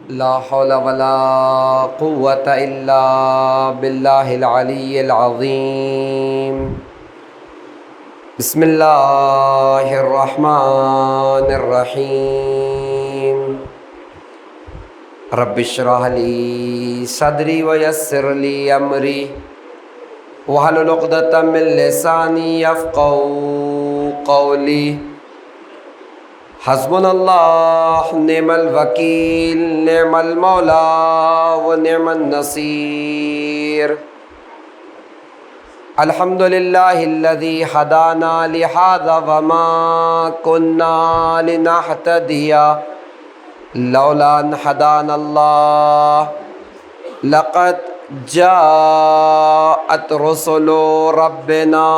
لا حول ولا قوة إلا بالله العلي العظيم. بسم الله الرحمن الرحيم. رب اشرح لي صدري ويسر لي أمري واحلل عقدة من لساني يفقهوا قولي. حسبنا اللہ نعم الوکیل نعم المولا ونعم النصیر. الحمد للہ الذی ہدانا لہذا وما كنا لنہتدی لولا ان ہدانا اللہ. لقد جاءت رسل ربنا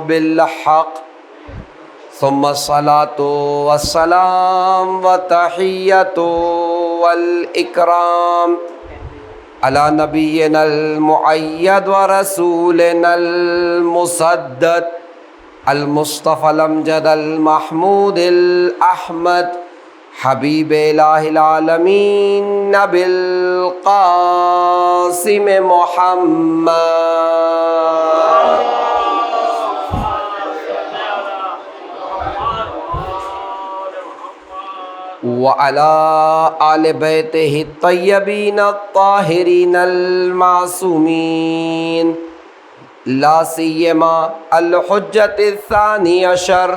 بالحق ثم الصلاة والسلام والتحية والإكرام على نبينا المؤيد ورسولنا المسدد المصطفى الأمجد المحمود الأحمد حبيب إله العالمين نبي القاسم محمد وعلى آل بیتہ الطیبین الطاہرین المعصومین لا سیما الحجۃ الثانی عشر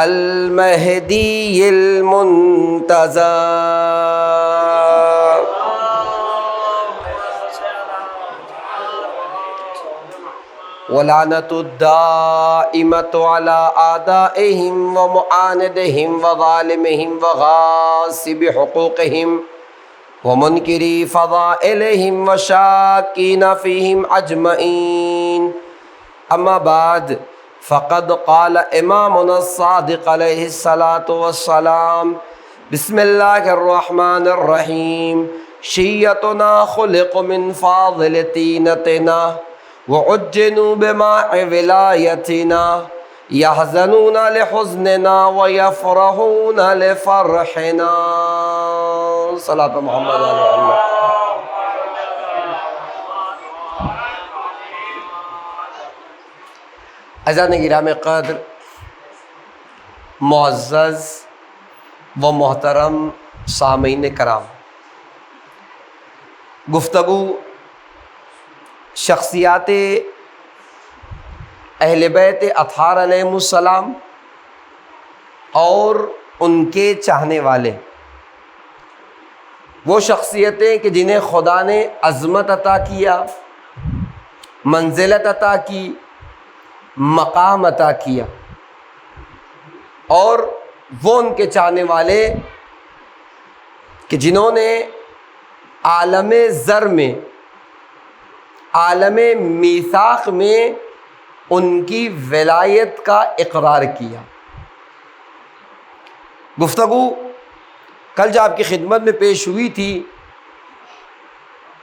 المہدی المنتظر. ولعنة الدائمة على أعدائهم ومعاندهم وظالمهم وغاصب حقوقهم ومنكري فضائلهم وشاكين فيهم أجمعين. أما بعد فقد قال إمامنا الصادق عليه الصلاة والسلام: بسم الله الرحمن الرحيم. شيعتنا خلق من فاضل طينتنا وعجنوا بماء ولایتنا يحزنون لحزننا ويفرحون لفرحنا. صلاة محمد علی محمد. عزیزان گرامی قدر، معزز و محترم سامعین کرام، گفتگو شخصیات اہل بیت اطہار علیہم السلام اور ان کے چاہنے والے، وہ شخصیتیں کہ جنہیں خدا نے عظمت عطا کیا، منزلت عطا کی، مقام عطا کیا، اور وہ ان کے چاہنے والے کہ جنہوں نے عالم ذر میں، عالم میثاق میں ان کی ولایت کا اقرار کیا. گفتگو کل جو آپ کی خدمت میں پیش ہوئی تھی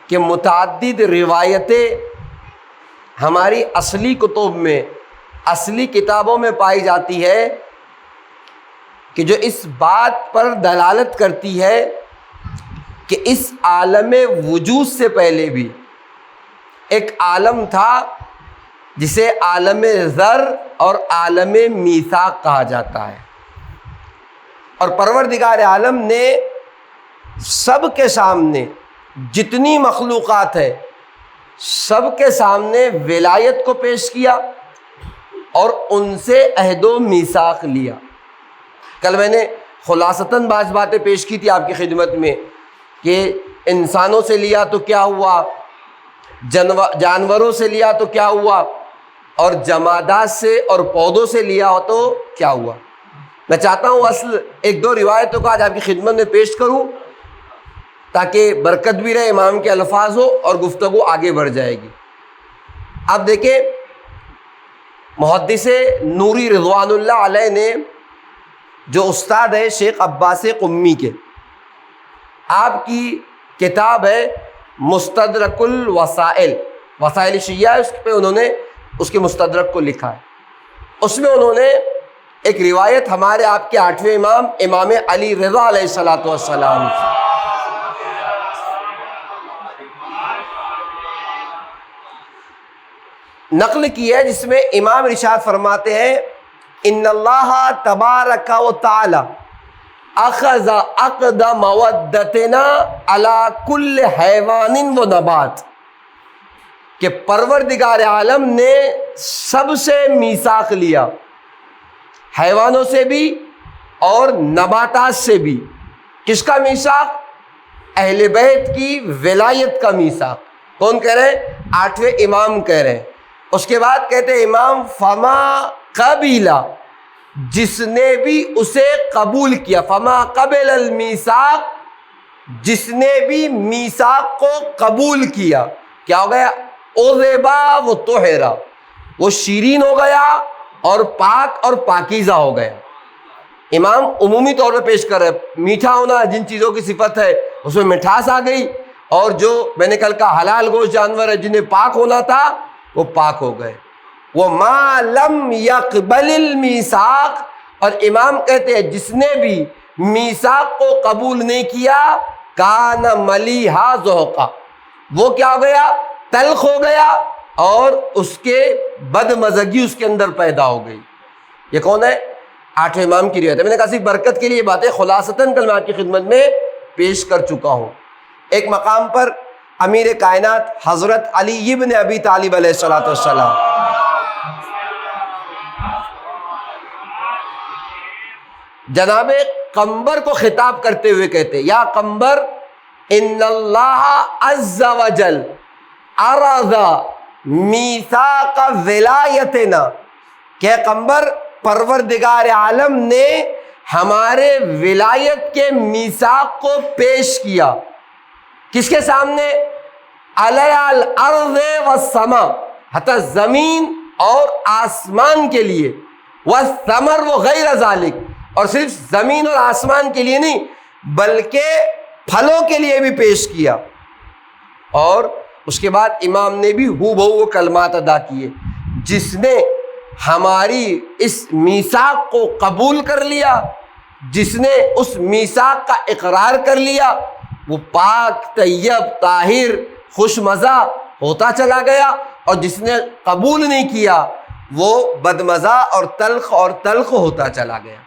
کہ متعدد روایتیں ہماری اصلی کتب میں، اصلی کتابوں میں پائی جاتی ہے کہ جو اس بات پر دلالت کرتی ہے کہ اس عالم وجود سے پہلے بھی ایک عالم تھا جسے عالم ذر اور عالم میثاق کہا جاتا ہے، اور پروردگار عالم نے سب کے سامنے، جتنی مخلوقات ہے سب کے سامنے ولایت کو پیش کیا اور ان سے عہد و میثاق لیا. کل میں نے خلاصتاً بعض باتیں پیش کی تھی آپ کی خدمت میں کہ انسانوں سے لیا تو کیا ہوا، جانوروں سے لیا تو کیا ہوا، اور جمادات سے اور پودوں سے لیا ہو تو کیا ہوا. میں چاہتا ہوں اصل ایک دو روایتوں کو آج آپ کی خدمت میں پیش کروں تاکہ برکت بھی رہے، امام کے الفاظ ہو اور گفتگو آگے بڑھ جائے گی. آپ دیکھیں، محدث نوری رضوان اللہ علیہ نے جو استاد ہے شیخ عباس قمی کے، آپ کی کتاب ہے مستدرک الوسائل، وسائل شیعہ، اس پہ انہوں نے اس کے مستدرک کو لکھا ہے. اس میں انہوں نے ایک روایت ہمارے آپ کے 8ویں امام امام علی رضا علیہ الصلوۃ والسلام نقل کی ہے جس میں امام ارشاد فرماتے ہیں ان اللہ تبارک و تعالی اخذ عقد مودتنا علی کل حیوان و نبات، کہ پروردگار عالم نے سب سے میثاق لیا، حیوانوں سے بھی اور نباتات سے بھی۔ کس کا میثاق؟ اہل بیت کی ولایت کا میثاق۔ کون کہہ رہے ہیں؟ 8ویں امام کہہ رہے ہیں۔ اس کے بعد کہتے ہیں امام فما قبیلا، جس نے بھی اسے قبول کیا، فما قبل المیثاق، جس نے بھی میثاق کو قبول کیا، کیا ہو گیا؟ اذبا و طہرا، وہ شیرین ہو گیا اور پاک اور پاکیزہ ہو گیا۔ امام عمومی طور پہ پیش کر رہے ہیں، میٹھا ہونا جن چیزوں کی صفت ہے اس میں مٹھاس آ گئی، اور جو میں نے کل کہا حلال گوشت جانور ہے جنہیں پاک ہونا تھا وہ پاک ہو گئے۔ وہ ما لم یقبل المیثاق، اور امام کہتے ہیں جس نے بھی میثاق کو قبول نہیں کیا کان ملیحا ذوقا، وہ کیا ہو گیا؟ تلخ ہو گیا، اور اس کے بدمزگی اس کے اندر پیدا ہو گئی۔ یہ کون ہے؟ 8 امام کی روایت ہے۔ میں نے کہا صرف برکت کے لیے یہ باتیں خلاصتاً کل میں آپ کی خدمت میں پیش کر چکا ہوں۔ ایک مقام پر امیر کائنات حضرت علی ابن ابی طالب علیہ الصلوۃ والسلام جناب قمبر کو خطاب کرتے ہوئے کہتے یا قمبر ان اللہ عز وجل عرض میثاق ولایتنا، کہ قمبر پروردگار عالم نے ہمارے ولایت کے میثاق کو پیش کیا، کس کے سامنے؟ علی الارض والسماء، حتی زمین اور آسمان کے لیے، والثمر وغیر ذالک، اور صرف زمین اور آسمان کے لیے نہیں بلکہ پھلوں کے لیے بھی پیش کیا۔ اور اس کے بعد امام نے بھی ہو بہو وہ کلمات ادا کیے، جس نے ہماری اس میثاق کو قبول کر لیا، جس نے اس میثاق کا اقرار کر لیا، وہ پاک طیب طاہر خوش مزہ ہوتا چلا گیا، اور جس نے قبول نہیں کیا وہ بدمزہ اور تلخ ہوتا چلا گیا۔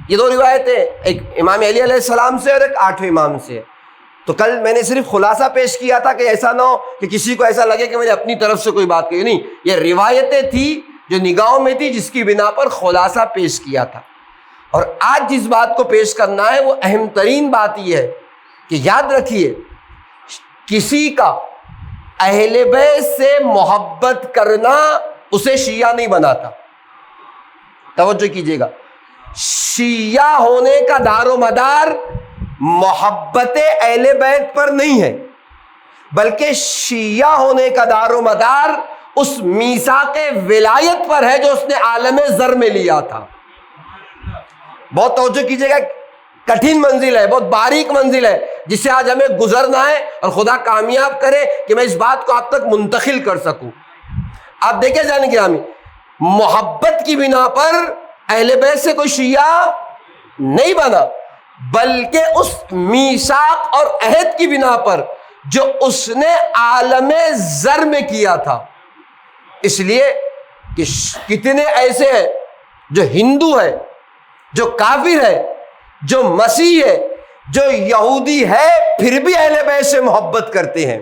یہ 2 روایتیں، ایک امام علی علیہ السلام سے اور ایک 8ویں امام سے۔ تو کل میں نے صرف خلاصہ پیش کیا تھا کہ ایسا نہ ہو کہ کسی کو ایسا لگے کہ میں نے اپنی طرف سے کوئی بات کہی، نہیں، یہ روایتیں تھی جو نگاہوں میں تھی، جس کی بنا پر خلاصہ پیش کیا تھا۔ اور آج جس بات کو پیش کرنا ہے وہ اہم ترین بات یہ ہے کہ یاد رکھیے، کسی کا اہل بیت سے محبت کرنا اسے شیعہ نہیں بناتا۔ توجہ کیجیے گا، شیعہ ہونے کا دار و مدار محبت اہل بیت پر نہیں ہے، بلکہ شیعہ ہونے کا دار و مدار اس میثاق ولایت پر ہے جو اس نے عالم زر میں لیا تھا۔ بہت توجہ کیجیے گا، کٹھن منزل ہے، بہت باریک منزل ہے، جس سے آج ہمیں گزرنا ہے، اور خدا کامیاب کرے کہ میں اس بات کو آپ تک منتقل کر سکوں۔ آپ دیکھیں جانے گرامی، محبت کی بنا پر اہل بیت سے کوئی شیعہ نہیں بنا، بلکہ اس میثاق اور عہد کی بنا پر جو اس نے عالم زر میں کیا تھا۔ اس لیے کہ کتنے ایسے ہیں جو ہندو ہے، جو کافر ہے، جو مسیح ہے، جو یہودی ہے، پھر بھی اہل بیت سے محبت کرتے ہیں۔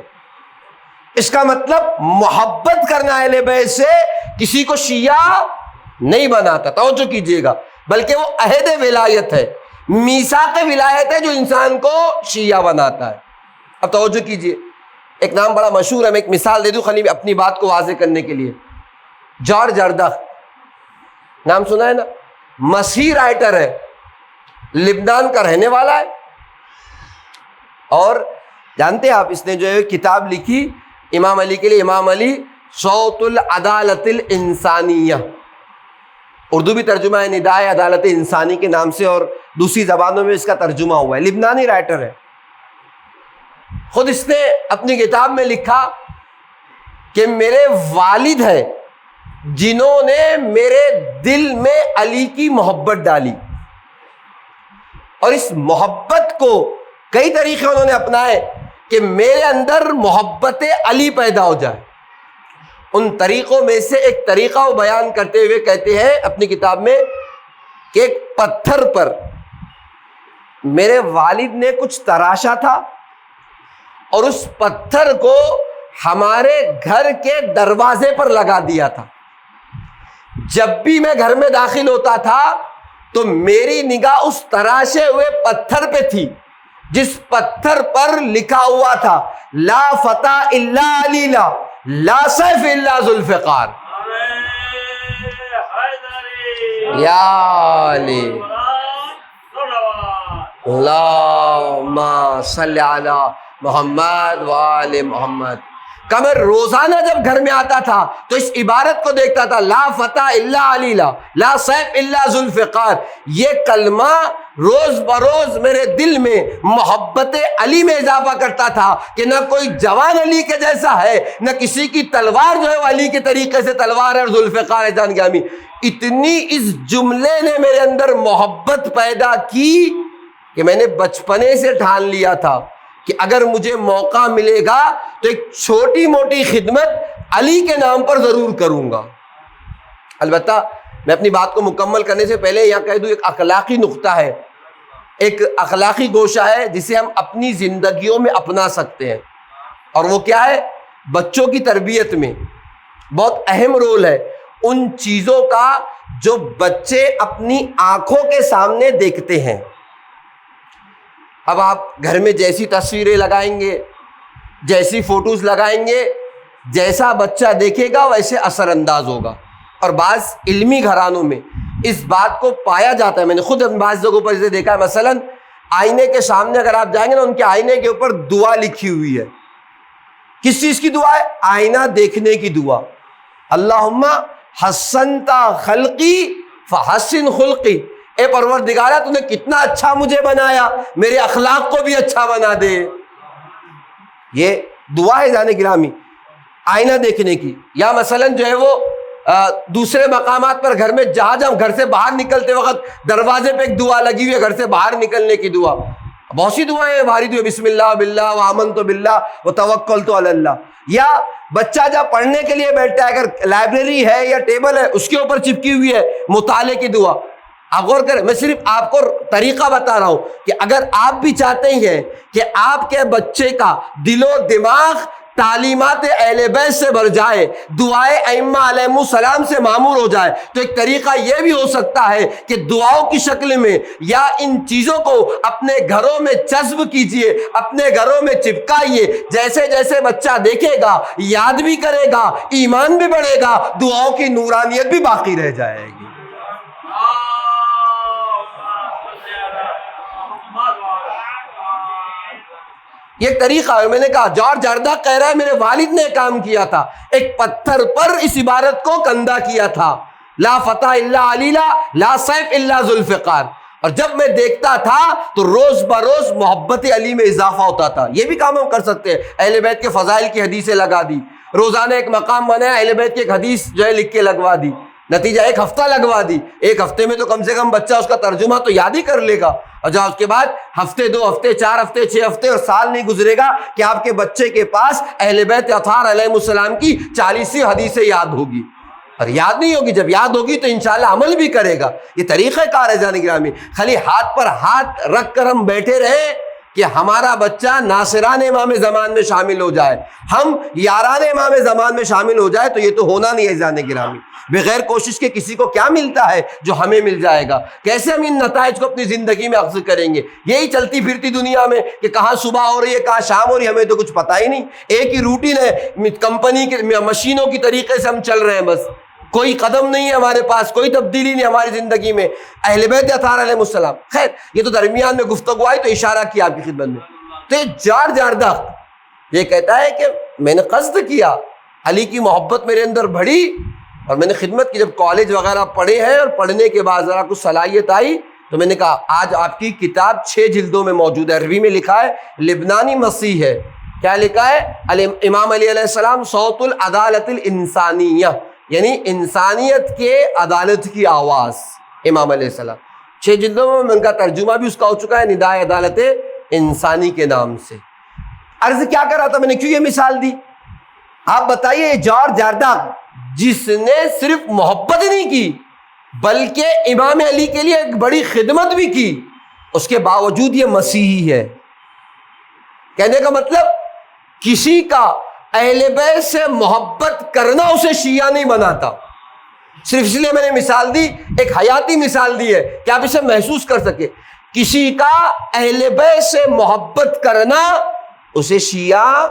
اس کا مطلب محبت کرنا اہل بیت سے کسی کو شیعہ نہیں بناتا، توجہ کیجیے گا، بلکہ وہ عہد ولایت ہے، میثاق ولایت ہے جو انسان کو شیعہ بناتا ہے۔ اب توجہ کیجیے، ایک نام بڑا مشہور ہے، میں ایک مثال دے دوں خالی اپنی بات کو واضح کرنے کے لیے۔ جارج اردخ نام سنا ہے نا؟ مسیحی رائٹر ہے، لبنان کا رہنے والا ہے، اور جانتے ہیں آپ اس نے جو ہے کتاب لکھی امام علی کے لیے، امام علی صوت العدالت الانسانیہ، اردو بھی ترجمہ ہے ندائے عدالت انسانی کے نام سے، اور دوسری زبانوں میں اس کا ترجمہ ہوا ہے۔ لبنانی رائٹر ہے، خود اس نے اپنی کتاب میں لکھا کہ میرے والد ہیں جنہوں نے میرے دل میں علی کی محبت ڈالی، اور اس محبت کو کئی طریقے انہوں نے اپنائے کہ میرے اندر محبت علی پیدا ہو جائے، ان طریقوں میں سے ایک طریقہ وہ بیان کرتے ہوئے کہتے ہیں اپنی کتاب میں کہ ایک پتھر پر میرے والد نے کچھ تراشا تھا اور اس پتھر کو ہمارے گھر کے دروازے پر لگا دیا تھا. جب بھی میں گھر میں داخل ہوتا تھا تو میری نگاہ اس تراشے ہوئے پتھر پہ تھی جس پتھر پر لکھا ہوا تھا لا فتح الا علیلا لا سیف الا ذوالفقار. یا علی اللہم صلی علی محمد وآل محمد. کہ میں روزانہ جب گھر میں آتا تھا تو اس عبارت کو دیکھتا تھا لا فتح الا علیلا لا سیف الا ذوالفقار. یہ کلمہ روز بروز میرے دل میں محبت علی میں اضافہ کرتا تھا کہ نہ کوئی جوان علی کے جیسا ہے، نہ کسی کی تلوار جو ہے وہ علی کے طریقے سے تلوار ہے اور ذوالفقار ہے جان گرامی. اتنی اس جملے نے میرے اندر محبت پیدا کی کہ میں نے بچپنے سے ٹھان لیا تھا کہ اگر مجھے موقع ملے گا تو ایک چھوٹی موٹی خدمت علی کے نام پر ضرور کروں گا. البتہ میں اپنی بات کو مکمل کرنے سے پہلے یہاں کہہ دوں ایک اخلاقی نقطہ ہے، ایک اخلاقی گوشہ ہے جسے ہم اپنی زندگیوں میں اپنا سکتے ہیں، اور وہ کیا ہے؟ بچوں کی تربیت میں بہت اہم رول ہے ان چیزوں کا جو بچے اپنی آنکھوں کے سامنے دیکھتے ہیں. اب آپ گھر میں جیسی تصویریں لگائیں گے، جیسی فوٹوز لگائیں گے، جیسا بچہ دیکھے گا ویسے اثر انداز ہوگا. اور بعض علمی گھرانوں میں اس بات کو پایا جاتا ہے، میں نے خود بعض جگہوں پر اسے دیکھا ہے. مثلا آئینے کے سامنے اگر آپ جائیں گے نا، ان کے آئینے کے اوپر دعا لکھی ہوئی ہے. کس چیز کی دعا ہے؟ آئینہ دیکھنے کی دعا. اللہم حسنت خلقی فحسن خلقی. اے پروردگارہ تو نے کتنا اچھا مجھے بنایا، میرے اخلاق کو بھی اچھا بنا دے. یہ دعا ہے جانے گرامی آئینہ دیکھنے کی. یا مثلا جو ہے وہ دوسرے مقامات پر گھر میں جہاں ہم گھر سے باہر نکلتے وقت دروازے پہ ایک دعا لگی ہوئی ہے گھر سے باہر نکلنے کی دعا. بہت سی دعائیں ہیں بھاری دعا، بسم اللہ باللہ وآمنت باللہ وتوکلت علی اللہ. یا بچہ جب پڑھنے کے لیے بیٹھتا ہے، اگر لائبریری ہے یا ٹیبل ہے اس کے اوپر چپکی ہوئی ہے مطالعے کی دعا. آپ غور کریں، میں صرف آپ کو طریقہ بتا رہا ہوں کہ اگر آپ بھی چاہتے ہیں کہ آپ کے بچے کا دل و دماغ تعلیمات اہل بیت سے بھر جائے، دعائے ائمہ علیہم السلام سے معمور ہو جائے، تو ایک طریقہ یہ بھی ہو سکتا ہے کہ دعاؤں کی شکل میں یا ان چیزوں کو اپنے گھروں میں جذب کیجئے، اپنے گھروں میں چپکائیے. جیسے جیسے بچہ دیکھے گا یاد بھی کرے گا، ایمان بھی بڑھے گا، دعاؤں کی نورانیت بھی باقی رہ جائے گی. یہ طریقہ ہے. میں نے کہا جارج جرداق کہہ رہا ہے میرے والد نے کام کیا تھا، ایک پتھر پر اس عبارت کو کندہ کیا تھا لا فتح الا علیلا لا سیف الا ذوالفقار. اور جب میں دیکھتا تھا تو روز بروز محبت علی میں اضافہ ہوتا تھا. یہ بھی کام ہم کر سکتے ہیں. اہل بیت کے فضائل کی حدیثیں لگا دی، روزانہ ایک مقام بنایا اہل بیت کی ایک حدیث جو ہے لکھ کے لگوا دی. نتیجہ ایک ہفتہ لگوا دی. ایک ہفتے میں تو کم سے کم بچہ اس کا ترجمہ تو یاد ہی کر لے گا، اور جہاں اس کے بعد ہفتے 2 ہفتے 4 ہفتے 6 ہفتے اور سال نہیں گزرے گا کہ آپ کے بچے کے پاس اہل بیت اطہار علیہ السلام کی 40 حدیثیں یاد ہوگی. اور یاد نہیں ہوگی، جب یاد ہوگی تو انشاءاللہ عمل بھی کرے گا. یہ طریقہ کار ہے جان گرامی. خالی ہاتھ پر ہاتھ رکھ کر ہم بیٹھے رہے کہ ہمارا بچہ ناصران امام زمان میں شامل ہو جائے، ہم یاران امام زمان میں شامل ہو جائے، تو یہ تو ہونا نہیں ہے جان گرامی. بغیر کوشش کے کسی کو کیا ملتا ہے جو ہمیں مل جائے گا؟ کیسے ہم ان نتائج کو اپنی زندگی میں اخذ کریں گے؟ یہی چلتی پھرتی دنیا میں کہ کہاں صبح ہو رہی ہے کہاں شام ہو رہی ہے، ہمیں تو کچھ پتہ ہی نہیں. ایک ہی روٹین ہے، کمپنی کے مشینوں کی طریقے سے ہم چل رہے ہیں، بس کوئی قدم نہیں ہے ہمارے پاس، کوئی تبدیلی نہیں ہماری زندگی میں. اہل بیت اطہار علیہ السلام. خیر یہ تو درمیان میں گفتگو آئی تو اشارہ کیا آپ کی خدمت میں. تو یہ جارج جرداق یہ کہتا ہے کہ میں نے قصد کیا، علی کی محبت میرے اندر بڑھی اور میں نے خدمت کی. جب کالج وغیرہ پڑھے ہیں اور پڑھنے کے بعد ذرا کچھ صلاحیت آئی تو میں نے کہا آج آپ کی کتاب 6 جلدوں میں موجود ہے. عربی میں لکھا ہے، لبنانی مسیح ہے. کیا لکھا ہے؟ امام علی علیہ السلام صوت العدالت الانسانیہ، یعنی انسانیت کے عدالت کی آواز. امام علیہ السلام 6 جلدوں میں ان کا ترجمہ بھی اس کا ہو چکا ہے، ندائے عدالت انسانی کے نام سے. عرض کیا کر رہا تھا میں نے، کیوں یہ مثال دی آپ بتائیے یہ جارج ارداغ جس نے صرف محبت نہیں کی بلکہ امام علی کے لیے ایک بڑی خدمت بھی کی، اس کے باوجود یہ مسیحی ہے۔ کہنے کا مطلب کسی کا اہل بیت سے محبت کرنا اسے شیعہ نہیں بناتا۔ صرف اس لیے میں نے مثال دی، ایک حیاتی مثال دی ہے کہ آپ اسے محسوس کر سکے۔ کسی کا اہل بیت سے محبت کرنا اسے شیعہ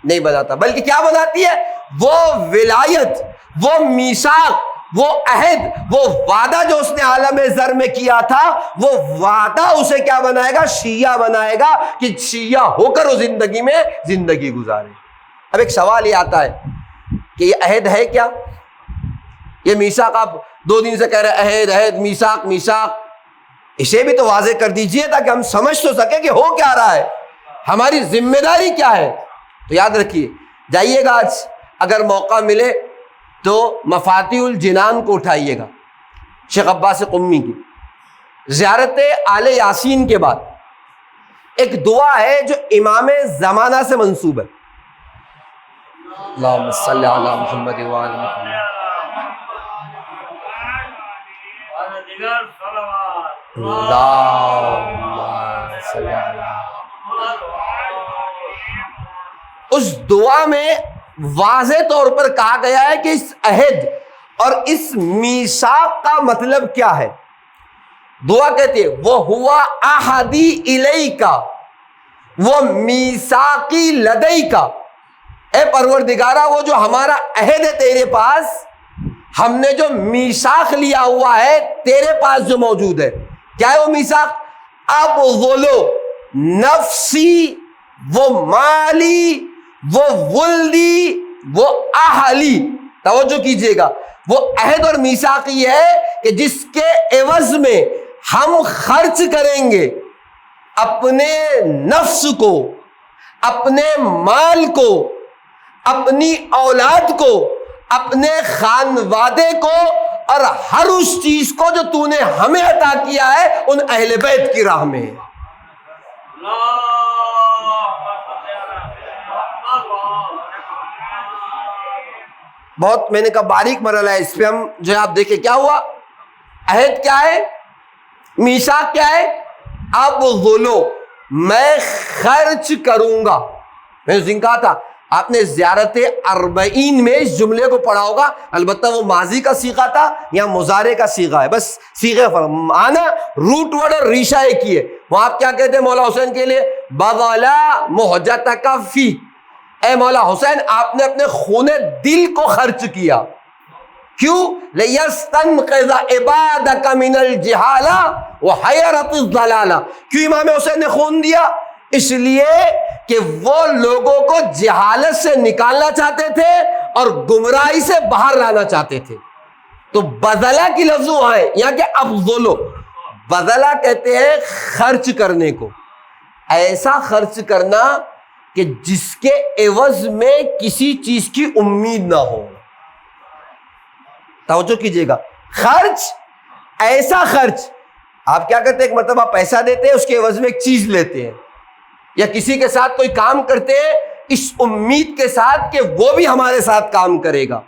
نہیں بناتا، بلکہ کیا بناتی ہے؟ وہ ولایت، وہ میثاق، وہ عہد، وہ وعدہ جو اس نے عالم ذر میں کیا تھا، وہ وعدہ اسے کیا بنائے گا؟ شیعہ بنائے گا، کہ شیعہ ہو کر وہ زندگی میں زندگی گزارے۔ اب ایک سوال یہ آتا ہے کہ یہ عہد ہے کیا؟ یہ میثاق آپ 2 دن سے کہہ رہے عہد میثاق، اسے بھی تو واضح کر دیجئے تاکہ ہم سمجھ تو سکیں کہ ہو کیا رہا ہے، ہماری ذمہ داری کیا ہے۔ تو یاد رکھیے، جائیے گا آج اگر موقع ملے تو مفاتیح الجنان کو اٹھائیے گا، شیخ عباس قمی کی زیارت آل یاسین کے بعد ایک دعا ہے جو امام زمانہ سے منسوب ہے۔ اللہم صلی علی محمد وآل محمد۔ اس دعا میں واضح طور پر کہا گیا ہے کہ اس عہد اور اس میثاق کا مطلب کیا ہے۔ دعا کہتی ہے وہ ہوا احدی الیکا وہ میثاقی لدیکا، اے پروردگارہ وہ جو ہمارا عہد ہے تیرے پاس، ہم نے جو میثاق لیا ہوا ہے تیرے پاس جو موجود ہے، کیا ہے وہ میثاق؟ ابذلو نفسی وہ مالی وہ ولدی وہ اہلی، توجہ کیجئے گا، وہ عہد اور میثاق یہ ہے کہ جس کے عوض میں ہم خرچ کریں گے اپنے نفس کو، اپنے مال کو، اپنی اولاد کو، اپنے خانوادے کو، اور ہر اس چیز کو جو تو نے ہمیں عطا کیا ہے ان اہل بیت کی راہ میں۔ بہت میں نے کہا باریک مرحلہ ہے، اس پہ ہم جو ہے آپ دیکھیں کیا ہوا۔ عہد کیا ہے؟ میثاق کیا ہے؟ اب بولو میں خرچ کروں گا۔ میں نے کہا تھا آپ نے زیارت اربعین میں اس جملے کو پڑھا ہوگا، البتہ وہ ماضی کا صیغہ تھا، یہاں مضارع کا صیغہ ہے، بس صیغہ فرق آنا، روٹ ورڈ اور ریشہ ایک ہی ہے۔ وہاں آپ کیا کہتے ہیں مولا حسین کے لیے؟ بذلا مہجتک فی، اے مولا حسین آپ نے اپنے خون دل کو خرچ کیا۔ کیوں؟ لِيَسْتَنْقِذَ عِبَادَكَ مِنَ الْجِهَالَةِ وَحَيَرَةِ الضَّلَالَةِ۔ کیوں امام حسین نے خون دیا؟ اس لیے کہ وہ لوگوں کو جہالت سے نکالنا چاہتے تھے اور گمراہی سے باہر لانا چاہتے تھے۔ تو بذلا کی لفظ وہاں ہے، یہاں کہ ابذلو، بذلا کہتے ہیں خرچ کرنے کو، ایسا خرچ کرنا کہ جس کے عوض میں کسی چیز کی امید نہ ہو۔ توجہ کیجئے گا، خرچ، ایسا خرچ، آپ کیا کرتے ہیں؟ ایک مرتبہ پیسہ دیتے ہیں، اس کے عوض میں ایک چیز لیتے ہیں، یا کسی کے ساتھ کوئی کام کرتے ہیں اس امید کے ساتھ کہ وہ بھی ہمارے ساتھ کام کرے گا۔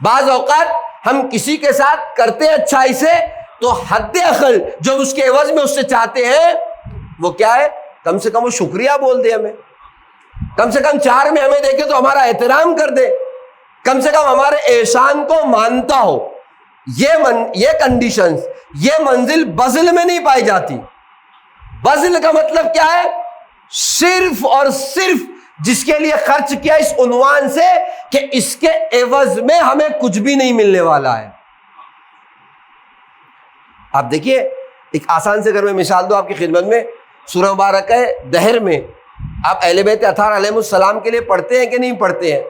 بعض اوقات ہم کسی کے ساتھ کرتے ہیں اچھائی سے تو حد اقل جو اس کے عوض میں اس سے چاہتے ہیں وہ کیا ہے؟ کم سے کم وہ شکریہ بول دے، ہمیں کم سے کم 4 میں ہمیں دیکھے تو ہمارا احترام کر دے، کم سے کم ہمارے احسان کو مانتا ہو۔ یہ کنڈیشنز، یہ منزل بذل میں نہیں پائی جاتی۔ بذل کا مطلب کیا ہے؟ صرف اور صرف جس کے لیے خرچ کیا اس عنوان سے کہ اس کے عوض میں ہمیں کچھ بھی نہیں ملنے والا ہے۔ آپ دیکھیے ایک آسان سے اگر میں مثال دوں آپ کی خدمت میں، سورہ مبارکہ دہر میں آپ اہل بیت اطہار علیہ السلام کے لیے پڑھتے ہیں کہ نہیں پڑھتے ہیں؟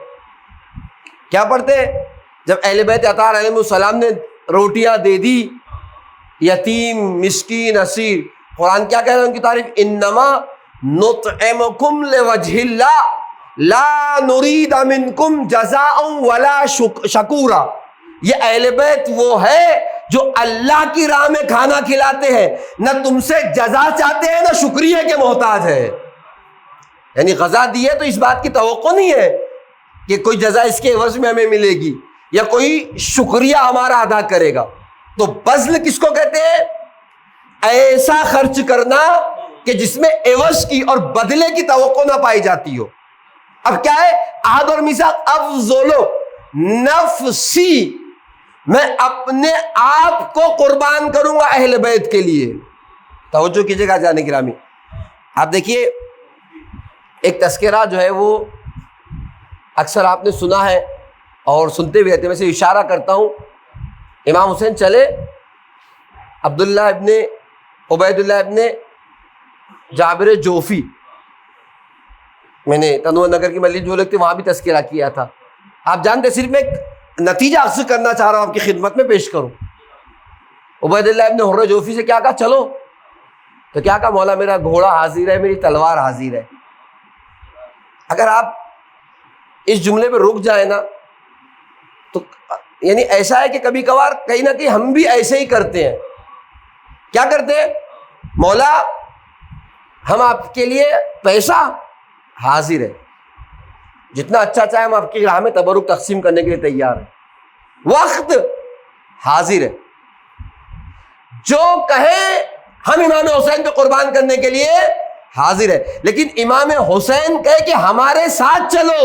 کیا پڑھتے ہیں؟ جب اہل بیت اطہار علیہ السلام نے روٹیاں دے دی یتیم مسکین اسیر، قرآن کیا کہہ رہا ہے ان کی تعریف؟ انما نطعمکم لوجہ اللہ لا نرید منکم جزاء ولا شکورا۔ یہ اہل بیت وہ ہے جو اللہ کی راہ میں کھانا کھلاتے ہیں، نہ تم سے جزا چاہتے ہیں نہ شکریہ کے محتاج ہے۔ یعنی غذا دی ہے تو اس بات کی توقع نہیں ہے کہ کوئی جزا اس کے عوض میں ہمیں ملے گی یا کوئی شکریہ ہمارا ادا کرے گا. تو بذل کس کو کہتے ہیں؟ ایسا خرچ کرنا کہ جس میں عوض کی اور بدلے کی توقع نہ پائی جاتی ہو. اب کیا ہے عہد اور میثاق؟ افضل نفسی، میں اپنے آپ کو قربان کروں گا اہل بیت کے لیے. توجہ کیجیے گا جانے گرامی. آپ دیکھیے ایک تذکرہ جو ہے وہ اکثر آپ نے سنا ہے اور سنتے بھی رہتے ہیں. ویسے اشارہ کرتا ہوں، امام حسین چلے، عبداللہ ابن عبید اللہ ابن جابر جوفی، میں نے تنوع نگر کی مسجد جو لگتی وہاں بھی تذکرہ کیا تھا. آپ جانتے، صرف میں ایک نتیجہ اخذ کرنا چاہ رہا ہوں، آپ کی خدمت میں پیش کروں. عبید اللہ ابن حر جوفی سے کیا کہا؟ چلو. تو کیا کہا؟ مولا میرا گھوڑا حاضر ہے، میری تلوار حاضر ہے. اگر آپ اس جملے پہ رک جائیں نا تو یعنی ایسا ہے کہ کبھی کبھار کہیں نہ کہیں ہم بھی ایسے ہی کرتے ہیں. کیا کرتے ہیں؟ مولا ہم آپ کے لیے پیسہ حاضر ہے، جتنا اچھا چاہے ہم آپ کی راہ میں تبرک تقسیم کرنے کے لیے تیار ہیں. وقت حاضر ہے، جو کہے ہم امام حسین پہ قربان کرنے کے لیے حاضر ہے. لیکن امام حسین کہے کہ ہمارے ساتھ چلو.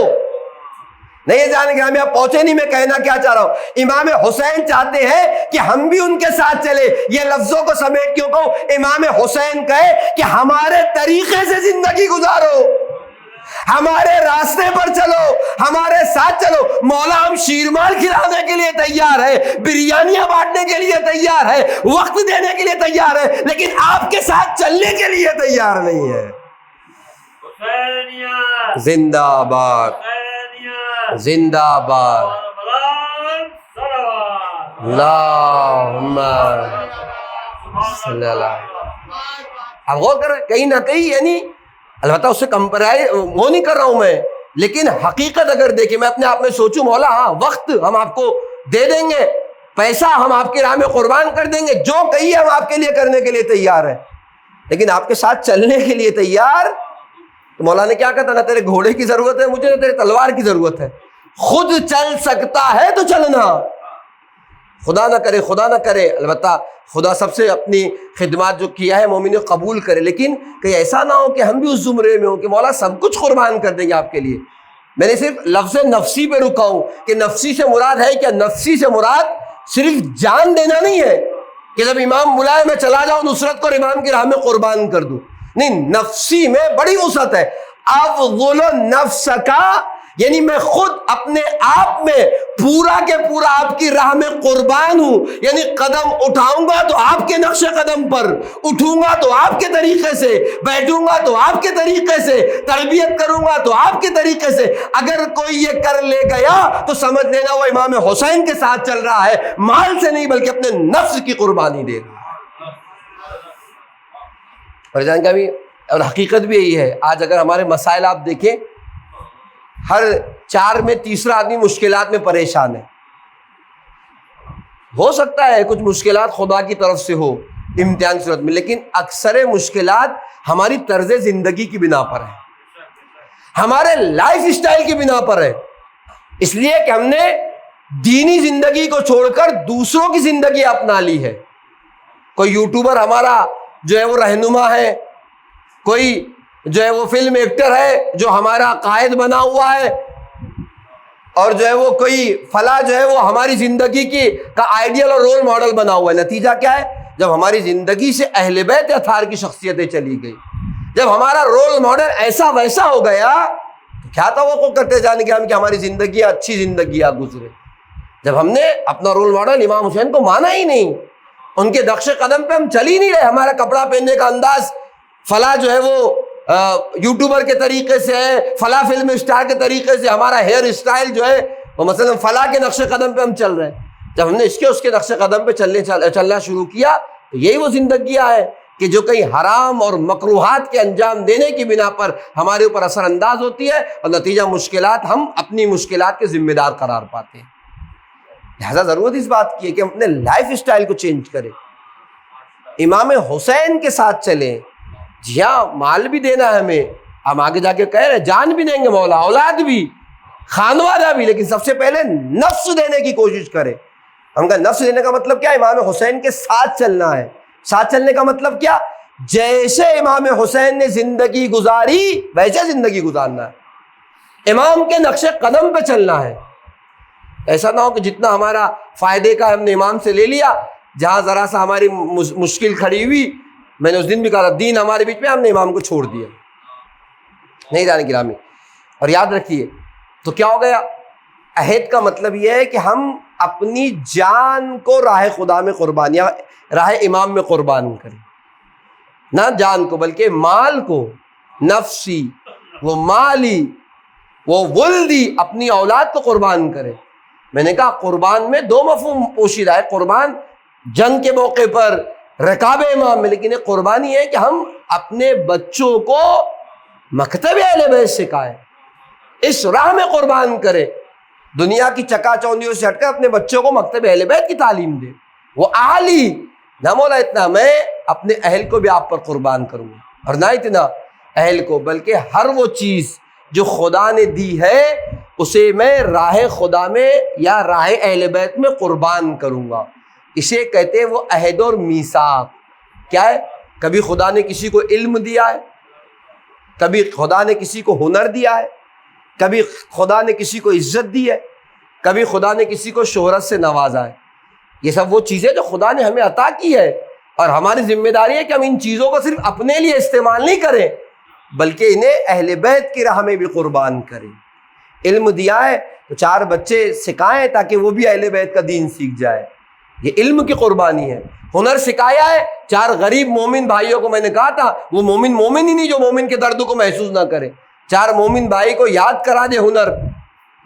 نہیں یہ جانے گے ہمیں آپ پہنچے نہیں، میں کہنا کیا چاہ رہا ہوں، امام حسین چاہتے ہیں کہ ہم بھی ان کے ساتھ چلے. یہ لفظوں کو سمیٹ کیوں کہوں؟ امام حسین کہے کہ ہمارے طریقے سے زندگی گزارو، ہمارے راستے پر چلو، ہمارے ساتھ چلو. مولا ہم شیرمال کھلانے کے لیے تیار ہے، بریانیاں بانٹنے کے لیے تیار ہے، وقت دینے کے لیے تیار ہے، لیکن آپ کے ساتھ چلنے کے لیے تیار نہیں ہے. زندہ باد، زندہ باد. اللہم صلی اللہ. اب غور کر رہے کہیں نہ کہیں، یعنی البتہ اس سے کمپرائز وہ نہیں کر رہا ہوں میں، لیکن حقیقت اگر دیکھیں، میں اپنے آپ میں سوچوں، مولا ہاں وقت ہم آپ کو دے دیں گے، پیسہ ہم آپ کی راہ میں قربان کر دیں گے، جو کہیے ہم آپ کے لیے کرنے کے لیے تیار ہیں، لیکن آپ کے ساتھ چلنے کے لیے تیار. تو مولا نے کیا کہا تھا؟ نہ تیرے گھوڑے کی ضرورت ہے مجھے، نہ تیرے تلوار کی ضرورت ہے، خود چل سکتا ہے تو چلنا. خدا نہ کرے، خدا نہ کرے، البتہ خدا سب سے اپنی خدمات جو کیا ہے مومن قبول کرے، لیکن کہیں ایسا نہ ہو کہ ہم بھی اس زمرے میں ہوں کہ مولا سب کچھ قربان کر دیں گے آپ کے لیے. میں نے صرف لفظ نفسی پہ رکا ہوں کہ نفسی سے مراد ہے کیا؟ نفسی سے مراد صرف جان دینا نہیں ہے کہ جب امام بلائے میں چلا جاؤں نصرت کو اور امام کی راہ میں قربان کر دوں. نہیں، نفسی میں بڑی وسعت ہے. افضل نفس کا یعنی میں خود اپنے آپ میں پورا کے پورا آپ کی راہ میں قربان ہوں. یعنی قدم اٹھاؤں گا تو آپ کے نقش قدم پر، اٹھوں گا تو آپ کے طریقے سے، بیٹھوں گا تو آپ کے طریقے سے، تربیت کروں گا تو آپ کے طریقے سے. اگر کوئی یہ کر لے گیا تو سمجھ لینا وہ امام حسین کے ساتھ چل رہا ہے، مال سے نہیں بلکہ اپنے نفس کی قربانی دے رہا ہے. اور جان کا بھی اور حقیقت بھی یہی ہے. آج اگر ہمارے مسائل آپ دیکھیں، ہر 4 میں تیسرا آدمی مشکلات میں پریشان ہے. ہو سکتا ہے کچھ مشکلات خدا کی طرف سے ہو امتحان صورت میں، لیکن اکثر مشکلات ہماری طرز زندگی کی بنا پر ہے، ہمارے لائف اسٹائل کی بنا پر ہے. اس لیے کہ ہم نے دینی زندگی کو چھوڑ کر دوسروں کی زندگی اپنا لی ہے. کوئی یوٹیوبر ہمارا جو ہے وہ رہنما ہے، کوئی جو ہے وہ فلم ایکٹر ہے جو ہمارا قائد بنا ہوا ہے، اور جو ہے وہ کوئی فلاں جو ہے وہ ہماری زندگی کی کا آئیڈیل اور رول ماڈل بنا ہوا ہے. نتیجہ کیا ہے؟ جب ہماری زندگی سے اہل بیت اطہار کی شخصیتیں چلی گئی، جب ہمارا رول ماڈل ایسا ویسا ہو گیا تو کیا توقع کرتے جانے کے ہم کہ ہماری زندگی اچھی زندگیاں گزرے. جب ہم نے اپنا رول ماڈل امام حسین کو مانا ہی نہیں، ان کے نقش قدم پہ ہم چل ہی نہیں رہے، ہمارا کپڑا پہننے کا انداز فلاں جو ہے وہ یوٹیوبر کے طریقے سے ہے، فلاں فلم اسٹار کے طریقے سے، ہمارا ہیئر اسٹائل جو ہے وہ مثلا فلاں کے نقش قدم پہ ہم چل رہے ہیں. جب ہم نے اس کے نقش قدم پہ چلنا شروع کیا تو یہی وہ زندگیاں ہے کہ جو کئی حرام اور مکروہات کے انجام دینے کی بنا پر ہمارے اوپر اثر انداز ہوتی ہے، اور نتیجہ مشکلات، ہم اپنی مشکلات کے ذمہ دار قرار پاتے ہیں. لہذا ضرورت اس بات کی ہے کہ ہم اپنے لائف اسٹائل کو چینج کریں، امام حسین کے ساتھ چلیں. جی ہاں، مال بھی دینا ہے ہمیں، ہم آگے جا کے کہہ رہے ہیں جان بھی دیں گے مولا، اولاد بھی، خانوادہ بھی، لیکن سب سے پہلے نفس دینے کی کوشش کرے۔ ہم کا نفس دینے کا مطلب کیا؟ امام حسین کے ساتھ چلنا ہے۔ ساتھ چلنے کا مطلب کیا؟ جیسے امام حسین نے زندگی گزاری ویسے زندگی گزارنا ہے، امام کے نقش قدم پہ چلنا ہے۔ ایسا نہ ہو کہ جتنا ہمارا فائدے کا ہم نے امام سے لے لیا، جہاں ذرا سا ہماری مشکل کھڑی ہوئی، میں نے اس دن بھی کہا تھا، دین ہمارے بیچ میں، ہم نے امام کو چھوڑ دیا۔ نہیں جانے گرامی، اور یاد رکھیے تو کیا ہو گیا؟ عہد کا مطلب یہ ہے کہ ہم اپنی جان کو راہ خدا میں قربان یا راہ امام میں قربان کریں، نہ جان کو بلکہ مال کو، نفسی وہ مالی وہ ولدی، اپنی اولاد کو قربان کرے۔ میں نے کہا قربان میں دو مفہوم پوشیدہ ہے، قربان جنگ کے موقع پر رکاب امام میں، لیکن یہ قربانی ہے کہ ہم اپنے بچوں کو مکتب اہل بیت سکھائیں، اس راہ میں قربان کرے، دنیا کی چکا چوندیوں سے ہٹ کر اپنے بچوں کو مکتب اہل بیت کی تعلیم دے۔ وہ اہلی نہ مولا اتنا میں اپنے اہل کو بھی آپ پر قربان کروں گا، اور نہ اتنا اہل کو بلکہ ہر وہ چیز جو خدا نے دی ہے اسے میں راہ خدا میں یا راہ اہل بیت میں قربان کروں گا۔ اسے کہتے ہیں وہ عہد اور میثاق۔ کیا ہے؟ کبھی خدا نے کسی کو علم دیا ہے، کبھی خدا نے کسی کو ہنر دیا ہے، کبھی خدا نے کسی کو عزت دی ہے، کبھی خدا نے کسی کو شہرت سے نوازا ہے۔ یہ سب وہ چیزیں جو خدا نے ہمیں عطا کی ہے، اور ہماری ذمہ داری ہے کہ ہم ان چیزوں کو صرف اپنے لیے استعمال نہیں کریں بلکہ انہیں اہل بیت کی راہ میں بھی قربان کریں۔ علم دیا ہے تو 4 بچے سکھائیں تاکہ وہ بھی اہل بیت کا دین سیکھ جائے، یہ علم کی قربانی ہے۔ ہنر سکھایا ہے 4 غریب مومن بھائیوں کو، میں نے کہا تھا وہ مومن ہی نہیں جو مومن کے درد کو محسوس نہ کرے، 4 مومن بھائی کو یاد کرا دے ہنر،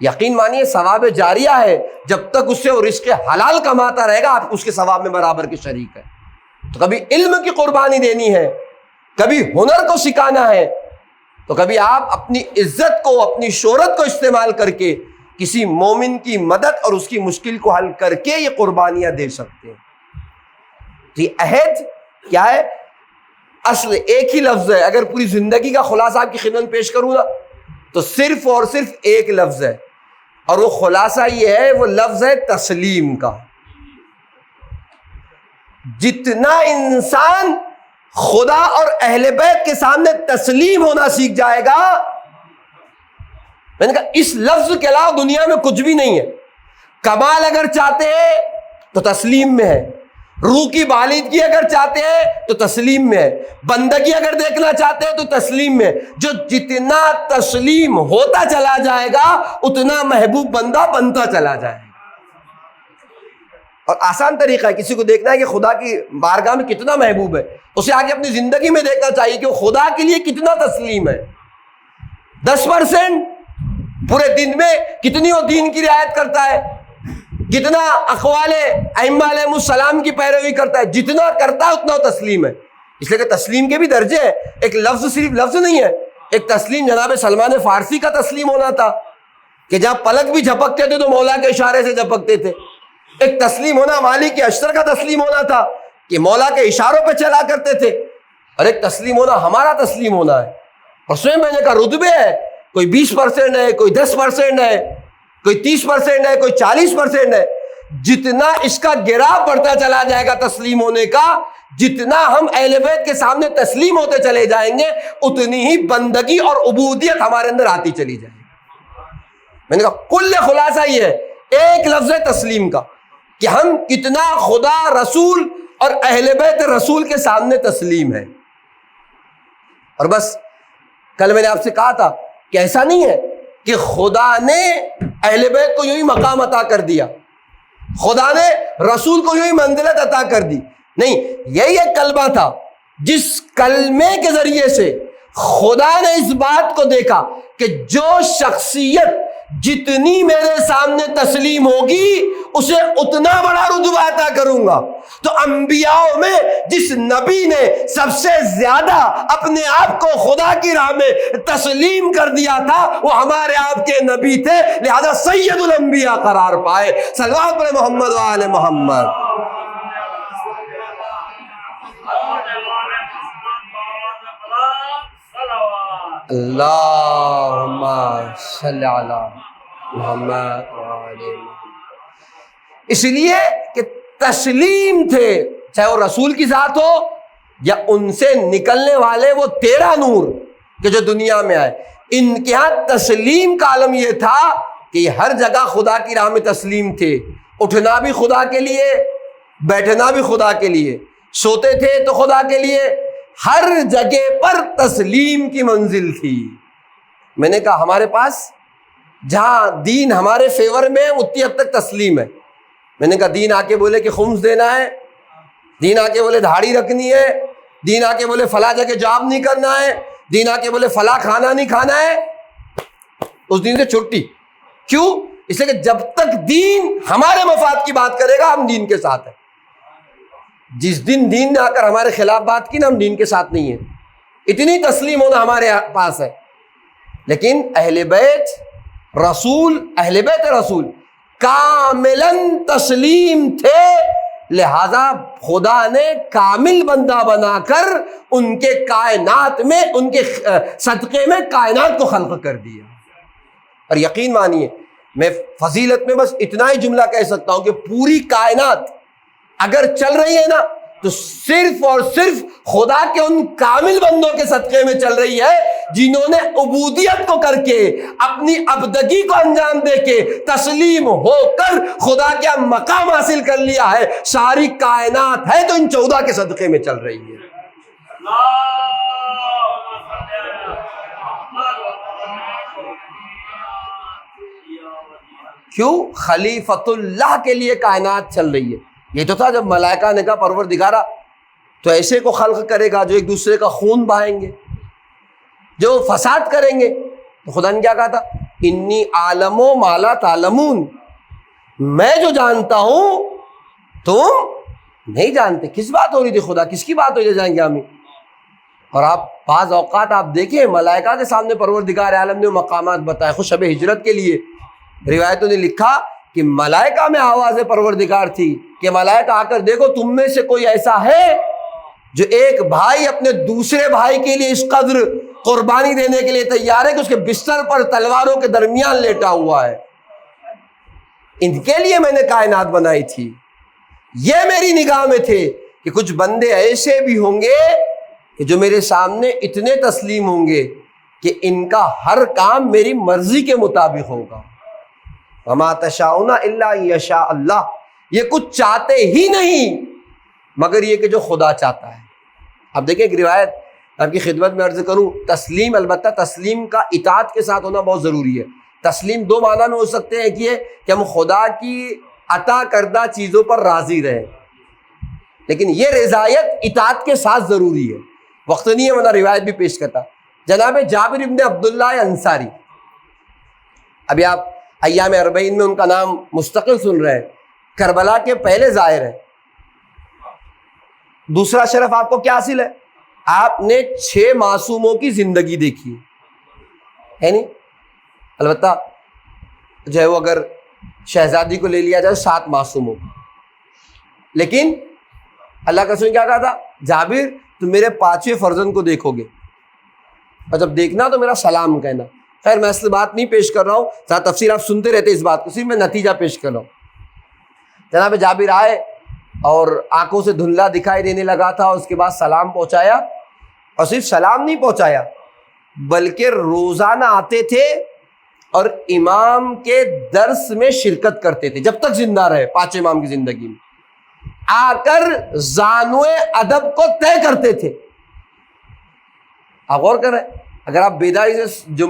یقین مانیے ثواب جاریہ ہے، جب تک اس سے وہ رزق حلال کماتا رہے گا آپ اس کے ثواب میں برابر کے شریک ہے۔ تو کبھی علم کی قربانی دینی ہے، کبھی ہنر کو سکھانا ہے، تو کبھی آپ اپنی عزت کو، اپنی شہرت کو استعمال کر کے کسی مومن کی مدد اور اس کی مشکل کو حل کر کے یہ قربانیاں دے سکتے ہیں۔ تو یہ عہد کیا ہے؟ اصل ایک ہی لفظ ہے، اگر پوری زندگی کا خلاصہ آپ کی خدمت میں پیش کروں نا تو صرف اور صرف ایک لفظ ہے، اور وہ خلاصہ یہ ہے، وہ لفظ ہے تسلیم کا۔ جتنا انسان خدا اور اہل بیت کے سامنے تسلیم ہونا سیکھ جائے گا، میں نے کہا اس لفظ کے علاوہ دنیا میں کچھ بھی نہیں ہے۔ کمال اگر چاہتے ہیں تو تسلیم میں ہے، روح کی بالغگی اگر چاہتے ہیں تو تسلیم میں ہے، بندگی اگر دیکھنا چاہتے ہیں تو تسلیم میں۔ جو جتنا تسلیم ہوتا چلا جائے گا اتنا محبوب بندہ بنتا چلا جائے گا۔ اور آسان طریقہ ہے، کسی کو دیکھنا ہے کہ خدا کی بارگاہ میں کتنا محبوب ہے، اسے آگے اپنی زندگی میں دیکھنا چاہیے کہ وہ خدا کے لیے کتنا تسلیم ہے۔ 10% پورے دن میں کتنی وہ دین کی رعایت کرتا ہے، کتنا اقوال ائمہ علیہ السلام کی پیروی کرتا ہے، جتنا کرتا ہے اتنا وہ تسلیم ہے۔ اس لیے کہ تسلیم کے بھی درجے ہیں، ایک لفظ صرف لفظ نہیں ہے۔ ایک تسلیم جناب سلمان فارسی کا تسلیم ہونا تھا کہ جہاں پلک بھی جھپکتے تھے تو مولا کے اشارے سے جھپکتے تھے۔ ایک تسلیم ہونا مالک اشتر کا تسلیم ہونا تھا کہ مولا کے اشاروں پہ چلا کرتے تھے، اور ایک تسلیم ہونا ہمارا تسلیم ہونا ہے۔ اس میں نے کہا رتبے ہے، کوئی 20% ہے، کوئی 10% ہے، کوئی 30% ہے، کوئی 40% ہے۔ جتنا اس کا گراف بڑھتا چلا جائے گا تسلیم ہونے کا، جتنا ہم اہل بیت کے سامنے تسلیم ہوتے چلے جائیں گے اتنی ہی بندگی اور عبودیت ہمارے اندر آتی چلی جائے گی۔ میں نے کہا کل خلاصہ یہ ہے ایک لفظ تسلیم کا کہ ہم کتنا خدا، رسول اور اہل بیت رسول کے سامنے تسلیم ہے۔ اور بس کل میں نے آپ سے کہا تھا کہ ایسا نہیں ہے کہ خدا نے اہل بیت کو یوں ہی مقام عطا کر دیا، خدا نے رسول کو یوں ہی منزلت عطا کر دی، نہیں، یہی ایک کلمہ تھا جس کلمے کے ذریعے سے خدا نے اس بات کو دیکھا کہ جو شخصیت جتنی میرے سامنے تسلیم ہوگی اسے اتنا بڑا رتبہ عطا کروں گا۔ تو انبیاء میں جس نبی نے سب سے زیادہ اپنے آپ کو خدا کی راہ میں تسلیم کر دیا تھا وہ ہمارے آپ کے نبی تھے، لہذا سید الانبیاء قرار پائے۔ صلوات پر محمد و آل محمد۔ اللہم صلی علی محمد وآل محمد۔ اس لیے کہ تسلیم تھے، چاہے وہ رسول کی ذات ہو یا ان سے نکلنے والے وہ 13 نور کہ جو دنیا میں آئے، ان کے ہاں تسلیم کا عالم یہ تھا کہ یہ ہر جگہ خدا کی راہ میں تسلیم تھے، اٹھنا بھی خدا کے لیے، بیٹھنا بھی خدا کے لیے، سوتے تھے تو خدا کے لیے، ہر جگہ پر تسلیم کی منزل تھی۔ میں نے کہا ہمارے پاس جہاں دین ہمارے فیور میں اتنی حد تک تسلیم ہے۔ میں نے کہا دین آ کے بولے کہ خمس دینا ہے، دین آ کے بولے دھاڑی رکھنی ہے، دین آ کے بولے فلاں جگہ جاب نہیں کرنا ہے، دین آ کے بولے فلاں کھانا نہیں کھانا ہے، اس دین سے چھٹی۔ کیوں؟ اس لیے کہ جب تک دین ہمارے مفاد کی بات کرے گا ہم دین کے ساتھ ہیں، جس دن دین نے آ کر ہمارے خلاف بات کی نا، ہم دین کے ساتھ نہیں ہیں۔ اتنی تسلیم ہونا ہمارے پاس ہے۔ لیکن اہل بیت رسول، اہل بیت رسول کاملاً تسلیم تھے، لہذا خدا نے کامل بندہ بنا کر ان کے کائنات میں، ان کے صدقے میں کائنات کو خلق کر دیا۔ اور یقین مانیے میں فضیلت میں بس اتنا ہی جملہ کہہ سکتا ہوں کہ پوری کائنات اگر چل رہی ہے نا تو صرف اور صرف خدا کے ان کامل بندوں کے صدقے میں چل رہی ہے جنہوں نے عبودیت کو کر کے، اپنی عبدگی کو انجام دے کے، تسلیم ہو کر خدا کا مقام حاصل کر لیا ہے۔ ساری کائنات ہے تو ان 14 کے صدقے میں چل رہی ہے۔ کیوں؟ خلیفۃ اللہ کے لیے کائنات چل رہی ہے۔ یہ تو تھا جب ملائکہ نے کہا پروردگارا تو ایسے کو خلق کرے گا جو ایک دوسرے کا خون بہائیں گے، جو فساد کریں گے، تو خدا نے کیا کہا تھا؟ انی عالم ما لا تعلمون، میں جو جانتا ہوں تم نہیں جانتے۔ کس بات ہو رہی تھی؟ خدا کس کی بات ہو جائیں گے ہمیں؟ اور آپ بعض اوقات آپ دیکھیں ملائکہ کے سامنے پروردگار عالم نے مقامات بتائے۔ خود شب ہجرت کے لیے روایتوں نے لکھا کہ ملائکہ میں آواز پروردگار تھی کہ ملائکہ آ کر دیکھو تم میں سے کوئی ایسا ہے جو ایک بھائی اپنے دوسرے بھائی کے لیے اس قدر قربانی دینے کے لیے تیار ہے کہ اس کے بستر پر تلواروں کے درمیان لیٹا ہوا ہے۔ ان کے لیے میں نے کائنات بنائی تھی۔ یہ میری نگاہ میں تھے کہ کچھ بندے ایسے بھی ہوں گے کہ جو میرے سامنے اتنے تسلیم ہوں گے کہ ان کا ہر کام میری مرضی کے مطابق ہوگا۔ وما تشاؤون الا ان یشاء اللہ، یہ کچھ چاہتے ہی نہیں مگر یہ کہ جو خدا چاہتا ہے۔ اب دیکھیں ایک روایت آپ کی خدمت میں عرض کروں، تسلیم، البتہ تسلیم کا اطاعت کے ساتھ ہونا بہت ضروری ہے۔ تسلیم دو معنی میں ہو سکتے ہیں، کہ کہ ہم خدا کی عطا کردہ چیزوں پر راضی رہیں، لیکن یہ رضایت اطاعت کے ساتھ ضروری ہے۔ وقت نہیں ہے ورنہ روایت بھی پیش کرتا۔ جناب جابر ابن عبداللہ انصاری، ابھی آپ ایام اربعین میں ان کا نام مستقل سن رہے ہیں، کربلا کے پہلے ظاہر ہے۔ دوسرا شرف آپ کو کیا حاصل ہے؟ آپ نے 6 معصوموں کی زندگی دیکھی ہے نہیں؟ البتہ جو ہے وہ اگر شہزادی کو لے لیا جائے 7 معصوموں کی، لیکن اللہ کا رسول کیا کہا تھا؟ جابر تم میرے 5ویں فرزند کو دیکھو گے اور جب دیکھنا تو میرا سلام کہنا۔ خیر میں اصل بات نہیں پیش کر رہا ہوں، ذرا تفسیر آپ سنتے رہتے اس بات کو، صرف میں نتیجہ پیش کر رہا ہوں۔ جناب جابر آئے اور آنکھوں سے دھندلا دکھائی دینے لگا تھا، اس کے بعد سلام پہنچایا، اور صرف سلام نہیں پہنچایا بلکہ روزانہ آتے تھے اور امام کے درس میں شرکت کرتے تھے جب تک زندہ رہے، 5 امام کی زندگی میں آ کر زانوئے ادب کو طے کرتے تھے۔ آپ غور کر رہے ہیں، اگر آپ بیداری سے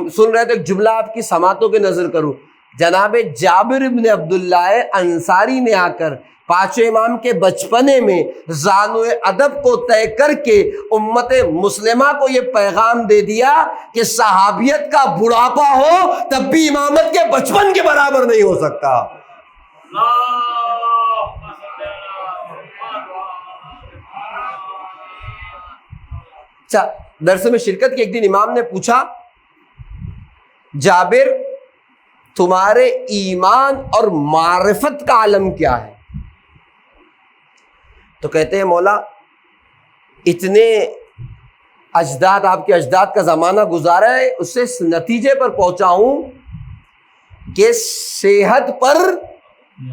سن رہے تو ایک جملہ آپ کی سماعتوں کے نظر کروں، جناب جابر ابن عبداللہ انصاری نے آ کر 5 امام کے بچپنے میں زانوئے ادب کو طے کر کے امت مسلمہ کو یہ پیغام دے دیا کہ صحابیت کا بڑھاپا ہو تب بھی امامت کے بچپن کے برابر نہیں ہو سکتا۔ اچھا، درس میں شرکت کی، ایک دن امام نے پوچھا جابر تمہارے ایمان اور معرفت کا عالم کیا ہے؟ تو کہتے ہیں مولا اتنے اجداد، آپ کے اجداد کا زمانہ گزارا ہے، اس سے اس نتیجے پر پہنچا ہوں کہ صحت پر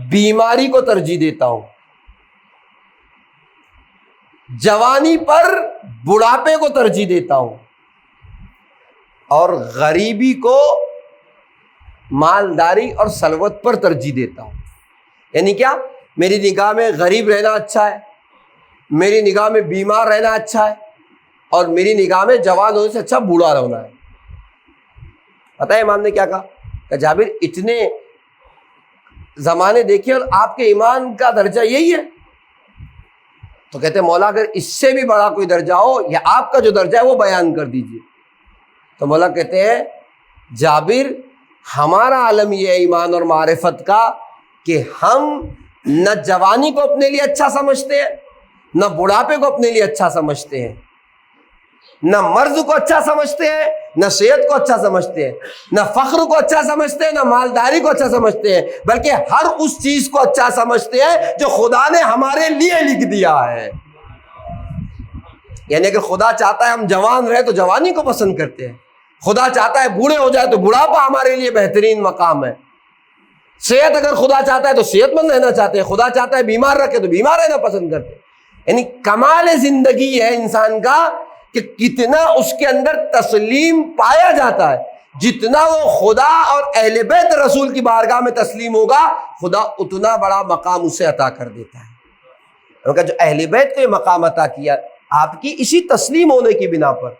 بیماری کو ترجیح دیتا ہوں، جوانی پر بڑھاپے کو ترجیح دیتا ہوں، اور غریبی کو مالداری اور ثروت پر ترجیح دیتا ہوں۔ یعنی کیا؟ میری نگاہ میں غریب رہنا اچھا ہے، میری نگاہ میں بیمار رہنا اچھا ہے، اور میری نگاہ میں جوان ہونے سے اچھا بوڑھا رہنا ہے۔ پتہ ہے امام نے کیا کہا؟ کہ جابر اتنے زمانے دیکھے اور آپ کے ایمان کا درجہ یہی ہے؟ تو کہتے ہیں مولا اگر اس سے بھی بڑا کوئی درجہ ہو یا آپ کا جو درجہ ہے وہ بیان کر دیجیے۔ تو مولا کہتے ہیں جابر ہمارا عالم یہ ہے ایمان اور معرفت کا کہ ہم نہ جوانی کو اپنے لیے اچھا سمجھتے ہیں، نہ بڑھاپے کو اپنے لیے اچھا سمجھتے ہیں، نہ مرض کو اچھا سمجھتے ہیں، نہ صحت کو اچھا سمجھتے ہیں، نہ فخر کو اچھا سمجھتے ہیں، نہ مالداری کو اچھا سمجھتے ہیں، بلکہ ہر اس چیز کو اچھا سمجھتے ہیں جو خدا نے ہمارے لیے لکھ دیا ہے۔ یعنی اگر خدا چاہتا ہے ہم جوان رہے تو جوانی کو پسند کرتے ہیں، خدا چاہتا ہے بوڑھے ہو جائے تو بڑھاپا ہمارے لیے بہترین مقام ہے، صحت اگر خدا چاہتا ہے تو صحت مند رہنا چاہتے ہیں، خدا چاہتا ہے بیمار رکھے تو بیمار رہنا پسند کرتے ہیں۔ یعنی کمال زندگی ہے انسان کا کہ کتنا اس کے اندر تسلیم پایا جاتا ہے، جتنا وہ خدا اور اہل بیت رسول کی بارگاہ میں تسلیم ہوگا خدا اتنا بڑا مقام اسے عطا کر دیتا ہے۔ کیونکہ جو اہل بیت کو یہ مقام عطا کیا آپ کی اسی تسلیم ہونے کی بنا پر،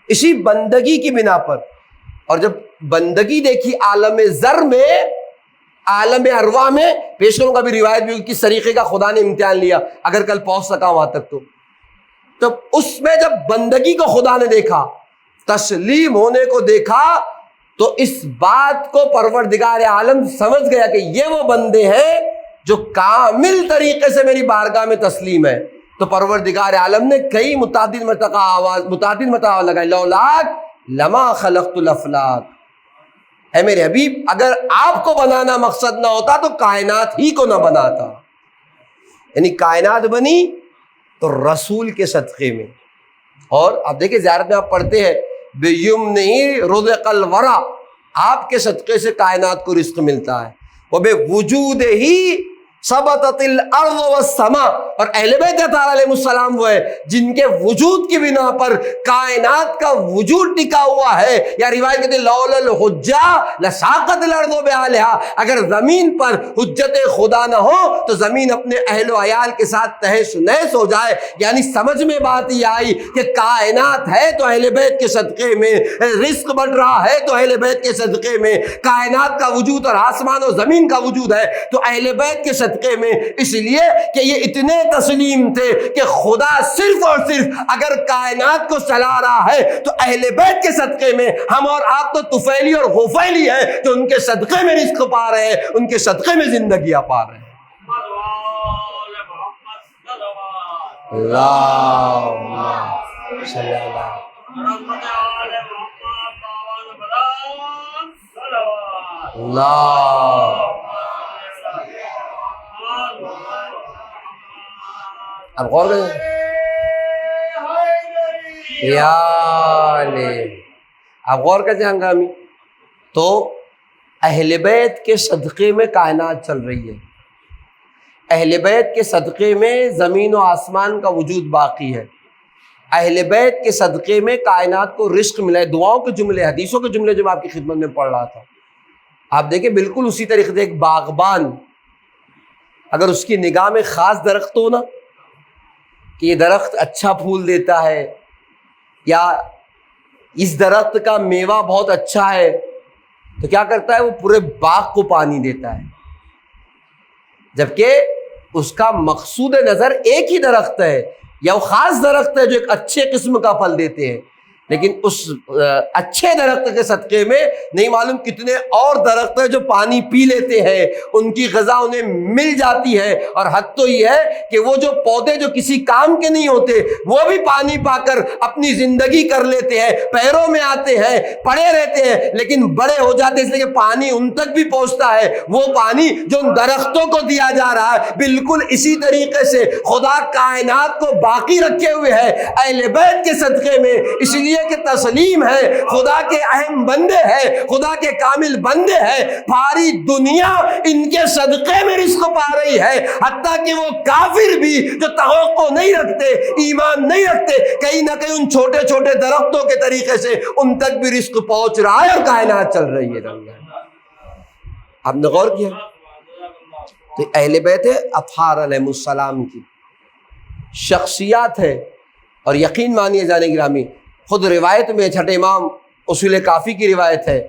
اسی بندگی کی بنا پر۔ اور جب بندگی دیکھی عالم ذر میں، عالم ارواح میں، پیش کروں گا بھی روایت بھی کس طریقے کا خدا نے امتحان لیا اگر کل پہنچ سکا وہاں تک تو اس میں جب بندگی کو خدا نے دیکھا، تسلیم ہونے کو دیکھا، تو اس بات کو پروردگار عالم سمجھ گیا کہ یہ وہ بندے ہیں جو کامل طریقے سے میری بارگاہ میں تسلیم ہے۔ تو پروردگار عالم نے کئی متعدد مرتبہ لگائی، لولاک لما خلقت الافلاک، اے میرے حبیب اگر آپ کو بنانا مقصد نہ ہوتا تو کائنات ہی کو نہ بناتا۔ یعنی کائنات بنی تو رسول کے صدقے میں۔ اور اب دیکھیں زیارت میں آپ پڑھتے ہیں بِیُمْنِهِ رُزِقَ الْوَرَى، آپ کے صدقے سے کائنات کو رزق ملتا ہے، وَبِوُجُودِهِ ثبتت الارض والسماء، اور اہل بیت اطہار علیہ السلام وہ ہے جن کے وجود کی بنا پر کائنات کا وجود ٹکا ہوا ہے۔ یا روایت کہتے ہیں لولا الحجہ لساقط الارض بأہلہا، اگر زمین پر حجت خدا نہ ہو تو زمین اپنے اہل و عیال کے ساتھ تہس نہس ہو جائے۔ یعنی سمجھ میں بات یہ آئی کہ کائنات ہے تو اہل بیت کے صدقے میں، رزق بڑھ رہا ہے تو اہل بیت کے صدقے میں، کائنات کا وجود اور آسمان و زمین کا وجود ہے تو اہل بیت کے صدقے میں، اس لیے کہ یہ اتنے تسلیم تھے کہ خدا صرف اور صرف اگر کائنات کو چلا رہا ہے تو اہل بیت کے صدقے میں، ہم اور آپ تو طفیلی اور غفیلی ہیں جو ان کے صدقے میں رزق پا رہے ہیں، ان کے صدقے میں زندگیاں پا رہے ہیں۔ اللہم صلی اللہ اللہ۔ اب غور کریں اب غور کرتے ہیں ہنگامی، تو اہل بیت کے صدقے میں کائنات چل رہی ہے، اہل بیت کے صدقے میں زمین و آسمان کا وجود باقی ہے، اہل بیت کے صدقے میں کائنات کو رزق ملا ہے۔ دعاؤں کے جملے، حدیثوں کے جملے جب آپ کی خدمت میں پڑھ رہا تھا، آپ دیکھیں بالکل اسی طریقے سے ایک باغبان اگر اس کی نگاہ میں خاص درخت ہو نا کہ یہ درخت اچھا پھول دیتا ہے یا اس درخت کا میوہ بہت اچھا ہے، تو کیا کرتا ہے وہ پورے باغ کو پانی دیتا ہے، جبکہ اس کا مقصود نظر ایک ہی درخت ہے یا وہ خاص درخت ہے جو ایک اچھے قسم کا پھل دیتے ہیں، لیکن اس اچھے درخت کے صدقے میں نہیں معلوم کتنے اور درخت ہیں جو پانی پی لیتے ہیں، ان کی غذا انہیں مل جاتی ہے، اور حد تو یہ ہے کہ وہ جو پودے جو کسی کام کے نہیں ہوتے وہ بھی پانی پا کر اپنی زندگی کر لیتے ہیں، پیروں میں آتے ہیں، پڑے رہتے ہیں، لیکن بڑے ہو جاتے ہیں، اس لیے کہ پانی ان تک بھی پہنچتا ہے، وہ پانی جو ان درختوں کو دیا جا رہا ہے۔ بالکل اسی طریقے سے خدا کائنات کو باقی رکھے ہوئے ہے اہل بیت کے صدقے میں، اس لیے لیے کہ تسلیم ہے، خدا کے اہم بندے ہیں، خدا کے کامل بندے ہیں، ساری دنیا ان کے صدقے میں رزق پا رہی ہے، حتیٰ کہ وہ کافر بھی جو توقع نہیں رکھتے، ایمان نہیں رکھتے، کہیں نہ کہیں ان چھوٹے چھوٹے درختوں کے طریقے سے ان تک بھی رزق پہنچ رہا ہے اور کائنات چل رہی ہے۔ آپ نے غور کیا؟ تو اہل بیت اطہار علیہ السلام کی شخصیات ہے، اور یقین مانیے جانے گرامی، خود روایت میں چھٹے امام اصول کافی کی روایت ہے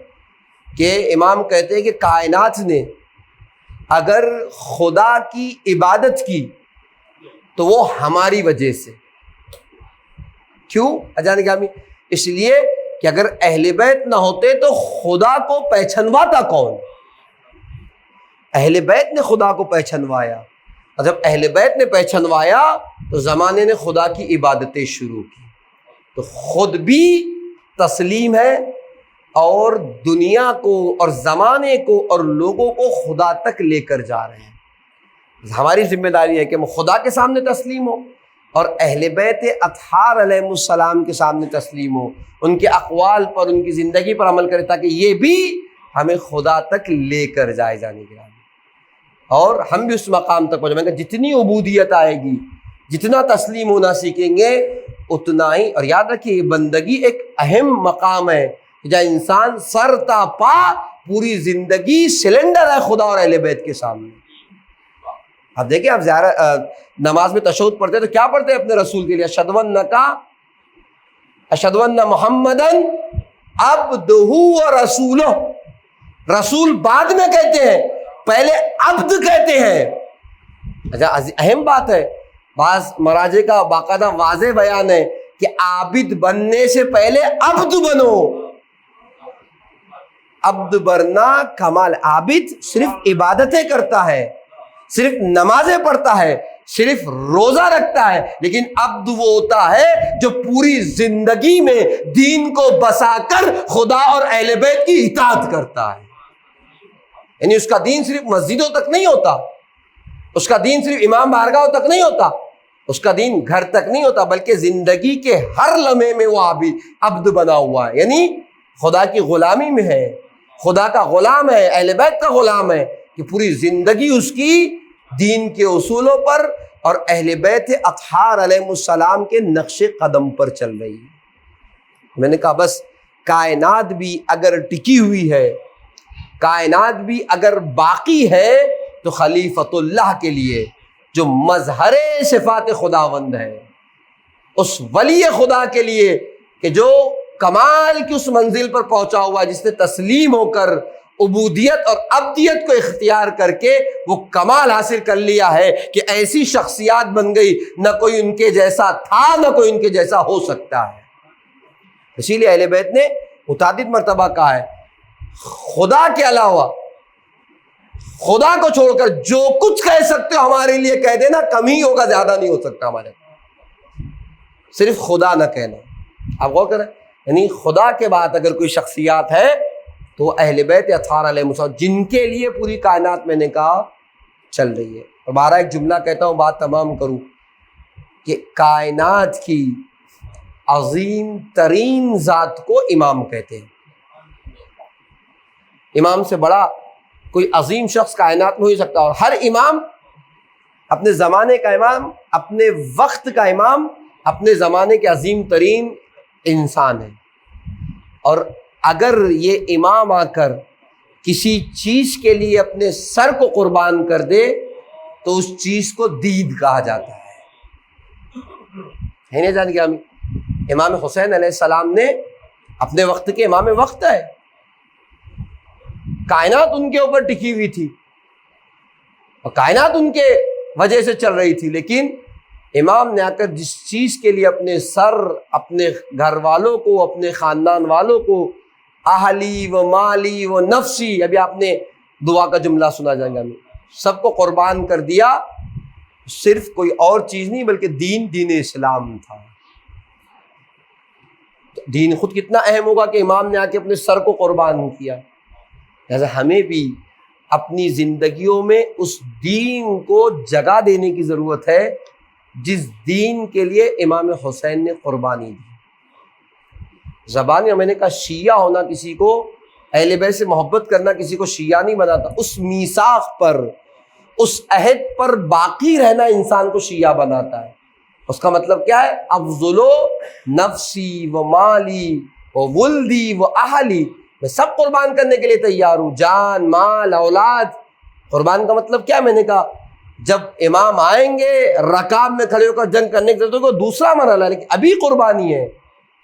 کہ امام کہتے ہیں کہ کائنات نے اگر خدا کی عبادت کی تو وہ ہماری وجہ سے۔ کیوں جانے گرامی؟ اس لیے کہ اگر اہل بیت نہ ہوتے تو خدا کو پہچانواتا کون؟ اہل بیت نے خدا کو پہچانوایا، اور جب اہل بیت نے پہچانوایا تو زمانے نے خدا کی عبادتیں شروع کی، تو خود بھی تسلیم ہے اور دنیا کو اور زمانے کو اور لوگوں کو خدا تک لے کر جا رہے ہیں۔ ہماری ذمہ داری ہے کہ ہم خدا کے سامنے تسلیم ہو اور اہل بیت اطہار علیہ السلام کے سامنے تسلیم ہو، ان کے اقوال پر، ان کی زندگی پر عمل کرے، تاکہ یہ بھی ہمیں خدا تک لے کر جائے جانے کے بعد، اور ہم بھی اس مقام تک پہنچیں گے۔ جتنی عبودیت آئے گی، جتنا تسلیم ہونا سیکھیں گے، اتنا ہی۔ اور یاد رکھیے یہ بندگی ایک اہم مقام ہے جہاں انسان سر تا پا پوری زندگی سلنڈر ہے خدا اور اہل بیت کے سامنے۔ اب دیکھیں، آپ نماز میں تشہد پڑھتے ہیں تو کیا پڑھتے ہیں اپنے رسول کے لیے؟ اشہد ان محمدن عبدہ و رسولہ۔ رسول بعد میں کہتے ہیں، پہلے عبد کہتے ہیں۔ اچھا، اہم بات ہے، بعض مراجع کا باقاعدہ واضح بیان ہے کہ عابد بننے سے پہلے عبد بنو۔ عبد بننا کمال۔ عابد صرف عبادتیں کرتا ہے، صرف نمازیں پڑھتا ہے، صرف روزہ رکھتا ہے، لیکن عبد وہ ہوتا ہے جو پوری زندگی میں دین کو بسا کر خدا اور اہل بیت کی اطاعت کرتا ہے۔ یعنی اس کا دین صرف مسجدوں تک نہیں ہوتا، اس کا دین صرف امام بارگاہوں تک نہیں ہوتا، اس کا دین گھر تک نہیں ہوتا، بلکہ زندگی کے ہر لمحے میں وہ عبد بنا ہوا ہے، یعنی خدا کی غلامی میں ہے، خدا کا غلام ہے، اہل بیت کا غلام ہے، کہ پوری زندگی اس کی دین کے اصولوں پر اور اہل بیت اطہار علیہ السلام کے نقش قدم پر چل رہی ہے۔ میں نے کہا بس کائنات بھی اگر ٹکی ہوئی ہے، کائنات بھی اگر باقی ہے، تو خلیفۃ اللہ کے لیے جو مظہر صفات خداوند ہے، اس ولی خدا کے لیے کہ جو کمال کی اس منزل پر پہنچا ہوا ہے، جس نے تسلیم ہو کر عبودیت اور عبدیت کو اختیار کر کے وہ کمال حاصل کر لیا ہے کہ ایسی شخصیات بن گئی، نہ کوئی ان کے جیسا تھا، نہ کوئی ان کے جیسا ہو سکتا ہے۔ اسی لیے اہل بیت نے متعدد مرتبہ کہا ہے، خدا کے علاوہ، خدا کو چھوڑ کر جو کچھ کہہ سکتے ہو ہمارے لیے کہہ دینا، کم ہی ہوگا، زیادہ نہیں ہو سکتا ہمارے۔ صرف خدا نہ کہنا۔ آپ غور کریں، یعنی خدا کے بعد اگر کوئی شخصیات ہے تو اہل بیت اطہار علیہ السلام، جن کے لیے پوری کائنات میں نے کہا چل رہی ہے۔ اور بارہ ایک جملہ کہتا ہوں، بات تمام کروں، کہ کائنات کی عظیم ترین ذات کو امام کہتے ہیں۔ امام سے بڑا کوئی عظیم شخص کائنات میں ہو ہی سکتا، اور ہر امام اپنے زمانے کا امام، اپنے وقت کا امام، اپنے زمانے کے عظیم ترین انسان ہے۔ اور اگر یہ امام آ کر کسی چیز کے لیے اپنے سر کو قربان کر دے تو اس چیز کو دید کہا جاتا ہے نہیں جان کیا؟ امام حسین علیہ السلام نے اپنے وقت کے امام وقت ہے، کائنات ان کے اوپر ٹکی ہوئی تھی اور کائنات ان کے وجہ سے چل رہی تھی، لیکن امام نے آ کر جس چیز کے لیے اپنے سر، اپنے گھر والوں کو، اپنے خاندان والوں کو، اہلی و مالی و نفسی، ابھی آپ نے دعا کا جملہ سنا جائے گا، سب کو قربان کر دیا، صرف کوئی اور چیز نہیں بلکہ دین اسلام تھا۔ دین خود کتنا اہم ہوگا کہ امام نے آ کے اپنے سر کو قربان کیا۔ لہذا ہمیں بھی اپنی زندگیوں میں اس دین کو جگہ دینے کی ضرورت ہے جس دین کے لیے امام حسین نے قربانی دی۔ زبان میں نے کہا شیعہ ہونا کسی کو، اہل بیت سے محبت کرنا کسی کو شیعہ نہیں بناتا، اس میثاق پر، اس عہد پر باقی رہنا انسان کو شیعہ بناتا ہے۔ اس کا مطلب کیا ہے؟ افضل نفسی و مالی و ولدی و اہلی، میں سب قربان کرنے کے لیے تیار ہوں، جان، مال، اولاد۔ قربان کا مطلب کیا؟ میں نے کہا جب امام آئیں گے رکاب میں کھڑے ہو کر جنگ کرنے کے لیے تو دوسرا مرحلہ ہے، لیکن ابھی قربانی ہے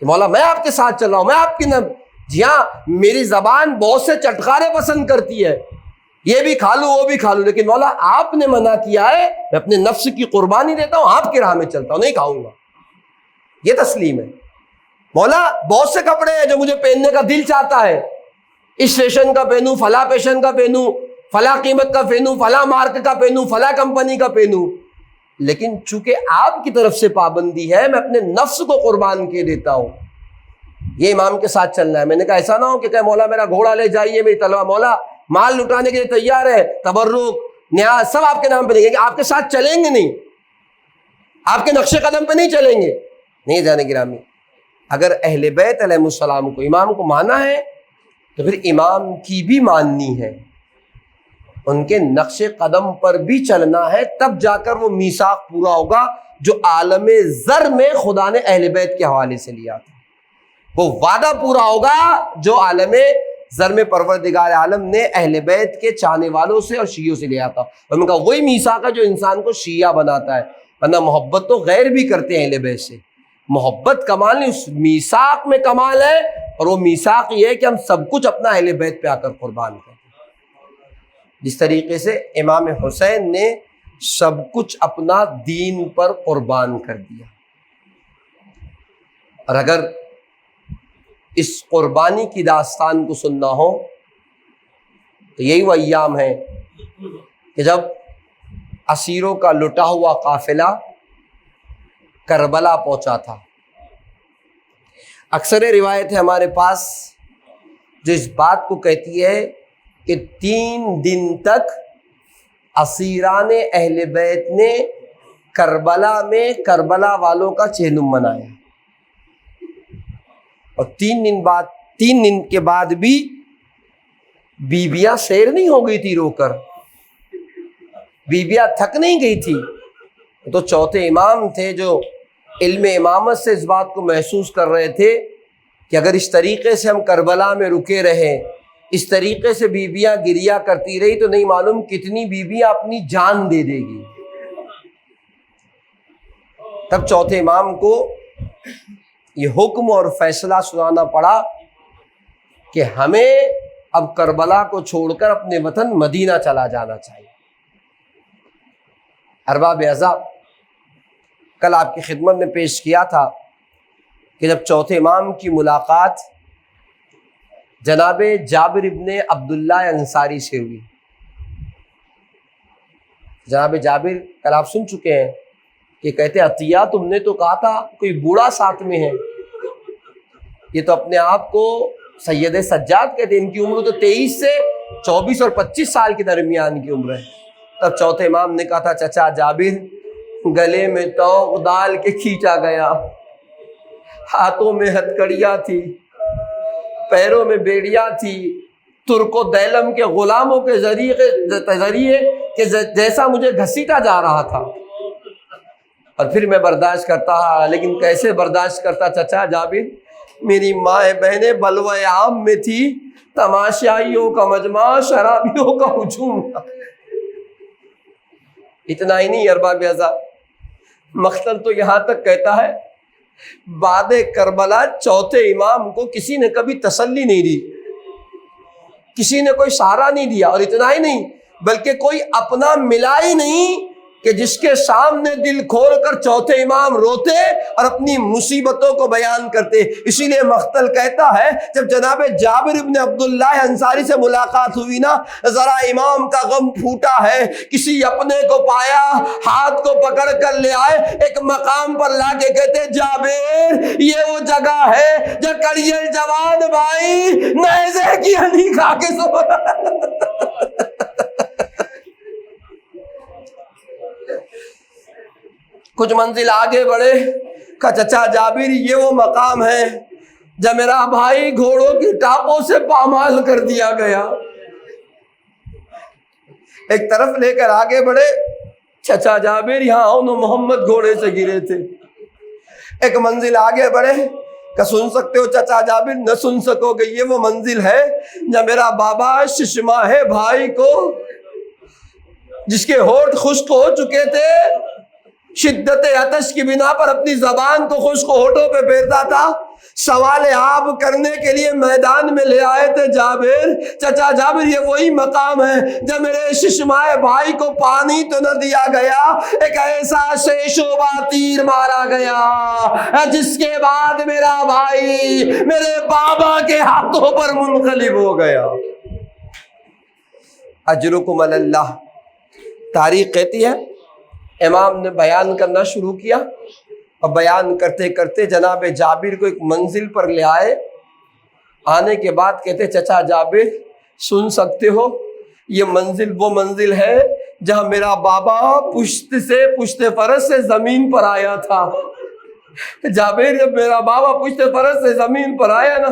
کہ مولا میں آپ کے ساتھ چل رہا ہوں، میں آپ کی جی ہاں میری زبان بہت سے چٹکارے پسند کرتی ہے، یہ بھی کھا لوں وہ بھی کھا لوں، لیکن مولا آپ نے منع کیا ہے، میں اپنے نفس کی قربانی دیتا ہوں، آپ کی راہ میں چلتا ہوں، نہیں کھاؤں گا۔ یہ تسلیم ہے۔ مولا بہت سے کپڑے ہیں جو مجھے پہننے کا دل چاہتا ہے، اس فیشن کا پہنوں، فلاں فیشن کا پہنوں، فلاں قیمت کا پہنوں، فلاں مارک کا پہنوں، فلاں کمپنی کا پہنوں، لیکن چونکہ آپ کی طرف سے پابندی ہے میں اپنے نفس کو قربان کے دیتا ہوں، یہ امام کے ساتھ چلنا ہے۔ میں نے کہا ایسا نہ ہو کہ مولا میرا گھوڑا لے جائیے، میری تلوار، مولا مال لٹانے کے لیے تیار ہے، تبرک، نیاز سب آپ کے نام پہ لیں گے، آپ کے ساتھ چلیں گے نہیں، آپ کے نقش قدم پہ نہیں چلیں گے۔ نہیں جانے گرامی، اگر اہل بیت علیہ السلام کو، امام کو مانا ہے تو پھر امام کی بھی ماننی ہے، ان کے نقش قدم پر بھی چلنا ہے، تب جا کر وہ میثاق پورا ہوگا جو عالم ذر میں خدا نے اہل بیت کے حوالے سے لیا تھا، وہ وعدہ پورا ہوگا جو عالم ذر میں پروردگار عالم نے اہل بیت کے چاہنے والوں سے اور شیعوں سے لیا تھا۔ اور میں کہا وہی میثاق ہے جو انسان کو شیعہ بناتا ہے، ورنہ محبت تو غیر بھی کرتے ہیں اہل بیت سے، محبت کمال نہیں، اس میثاق میں کمال ہے، اور وہ میثاق یہ ہے کہ ہم سب کچھ اپنا اہل بیت پہ آ کر قربان کریں، جس طریقے سے امام حسین نے سب کچھ اپنا دین پر قربان کر دیا۔ اور اگر اس قربانی کی داستان کو سننا ہو تو یہی وہ ایام ہیں کہ جب اسیروں کا لٹا ہوا قافلہ کربلا پہنچا تھا۔ اکثر روایت ہے ہمارے پاس جو اس بات کو کہتی ہے کہ 3 دن تک اسیران اہل بیت نے کربلا میں کربلا والوں کا چہلم منایا، اور 3 دن کے بعد بھی بیویاں سیر نہیں ہو گئی تھی، رو کر بیویاں تھک نہیں گئی تھی۔ تو چوتھے امام تھے جو علم امامت سے اس بات کو محسوس کر رہے تھے کہ اگر اس طریقے سے ہم کربلا میں رکے رہے، اس طریقے سے بیویاں گریا کرتی رہی تو نہیں معلوم کتنی بیویاں اپنی جان دے دے گی۔ تب چوتھے امام کو یہ حکم اور فیصلہ سنانا پڑا کہ ہمیں اب کربلا کو چھوڑ کر اپنے وطن مدینہ چلا جانا چاہیے۔ ارباب اعزاء، کل آپ کی خدمت میں پیش کیا تھا کہ جب چوتھے امام کی ملاقات جناب جابر ابن عبداللہ انصاری سے ہوئی، جناب جابر کل آپ سن چکے ہیں کہ کہتے عطیہ تم نے تو کہا تھا کوئی بوڑھا ساتھ میں ہے، یہ تو اپنے آپ کو سید سجاد کہتے ہیں، ان کی عمر تو 23 سے 24 اور 25 سال کے درمیان کی عمر ہے۔ تب چوتھے امام نے کہا تھا چچا جابر گلے میں توق ڈال کے کھینچا گیا، ہاتھوں میں ہتکڑیاں تھی، پیروں میں بیڑیاں تھی، ترک و دیلم کے غلاموں کے ذریعے کہ جیسا مجھے گھسیٹا جا رہا تھا، اور پھر میں برداشت کرتا، لیکن کیسے برداشت کرتا چچا جابر، میری ماں بہنیں بلوہ عام میں تھی، تماشائیوں کا مجمع، شرابیوں کا ہجوم۔ اتنا ہی نہیں ارباب اعزاء، مقتل تو یہاں تک کہتا ہے بعد کربلا چوتھے امام کو کسی نے کبھی تسلی نہیں دی، کسی نے کوئی سہارا نہیں دیا، اور اتنا ہی نہیں بلکہ کوئی اپنا ملا ہی نہیں کہ جس کے سامنے دل کھول کر چوتھے امام روتے اور اپنی مصیبتوں کو بیان کرتے۔ اسی لیے مقتل کہتا ہے جب جناب جابر ابن عبداللہ انصاری سے ملاقات ہوئی نا، ذرا امام کا غم پھوٹا ہے، کسی اپنے کو پایا، ہاتھ کو پکڑ کر لے آئے، ایک مقام پر لا کے کہتے جابر یہ وہ جگہ ہے جو کڑیل جوان بھائی نیزے کی ہنی کھا کے سو کچھ منزل آگے بڑھے، کہا چچا جابر یہ وہ مقام ہے جب میرا بھائی گھوڑوں کی ٹاپوں سے پامال کر دیا گیا، ایک طرف لے کر آگے بڑھے، چچا جابر یہاں آؤ نا، محمد گھوڑے سے گرے تھے۔ ایک منزل آگے بڑھے کہ سن سکتے ہو چچا جابر؟ نہ سن سکو گے، یہ وہ منزل ہے جب میرا بابا ششماہے بھائی کو، جس کے ہونٹ خشک ہو چکے تھے، شدت عطش کی بنا پر اپنی زبان کو خشک ہونٹوں پہ پھیرتا تھا، سوال آب کرنے کے لیے میدان میں لے آئے تھے جابر، چچا جابر یہ وہی مقام ہے جب میرے ششمائے بھائی کو پانی تو نہ دیا گیا، ایک ایسا شیشوبا تیر مارا گیا جس کے بعد میرا بھائی میرے بابا کے ہاتھوں پر منقلب ہو گیا۔ اجرکم علی اللہ۔ تاریخ کہتی ہے امام نے بیان کرنا شروع کیا، اور بیان کرتے کرتے جناب جابر کو ایک منزل پر لے آئے۔ آنے کے بعد کہتے چچا جابر سن سکتے ہو، یہ منزل وہ منزل ہے جہاں میرا بابا پشت فرس سے زمین پر آیا تھا۔ جابر جب میرا بابا پشت فرس سے زمین پر آیا نا،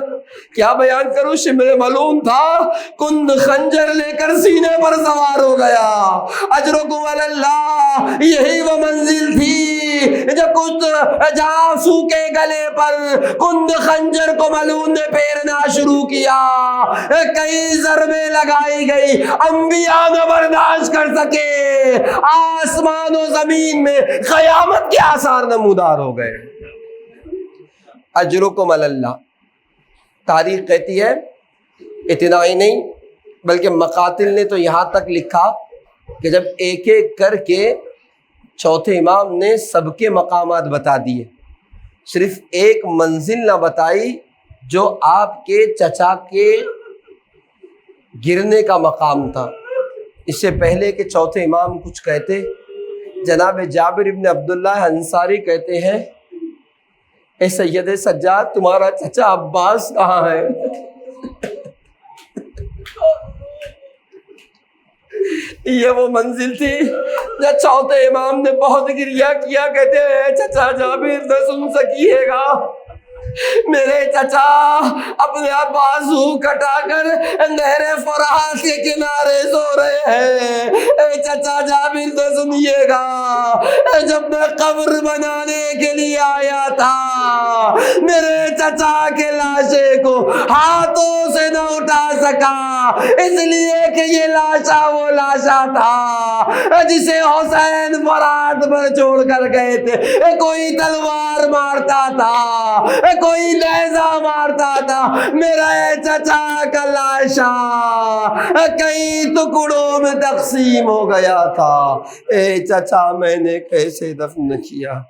کیا بیان کروں، شمر ملعون تھا، کند خنجر لے کر سینے پر سوار ہو گیا۔ اجرکم علی اللہ۔ یہی وہ منزل تھی جہاں سوکھے گلے پر کند خنجر کو ملعون نے پھیرنا شروع کیا، کئی ضربیں لگائی گئی، انبیاء نہ برداشت کر سکے، آسمان و زمین میں قیامت کے آثار نمودار ہو گئے۔ اجرکم علی اللہ۔ تاریخ کہتی ہے اتنا ہی نہیں بلکہ مقاتل نے تو یہاں تک لکھا کہ جب ایک ایک کر کے چوتھے امام نے سب کے مقامات بتا دیے، صرف ایک منزل نہ بتائی جو آپ کے چچا کے گرنے کا مقام تھا۔ اس سے پہلے کہ چوتھے امام کچھ کہتے، جناب جابر ابن عبداللہ انصاری کہتے ہیں اے سید سجاد تمہارا چچا عباس کہاں ہے؟ یہ وہ منزل تھی جب چوتھے امام نے بہت گریہ کیا، کہتے ہیں چچا جابر نہ سن سکیے گا، میرے چچا اپنے بازو کٹا کر نہر فرات کے کنارے سو رہے ہیں۔ اے چچا جابر تو سنیے گا، جب میں قبر بنانے کے لیے آیا تھا میرے چچا کے لاشے کو ہاتھوں سے نہ اٹھا سکا، اس لیے کہ یہ لاشا وہ لاشا تھا جسے حسین فرات پر چھوڑ کر گئے تھے۔ کوئی تلوار مارتا تھا، کوئی نیزہ مارتا تھا، میرا چچا کا لاشا کئی ٹکڑوں میں تقسیم ہو گیا تھا۔ اے چچا میں نے کیسے دفن کیا؟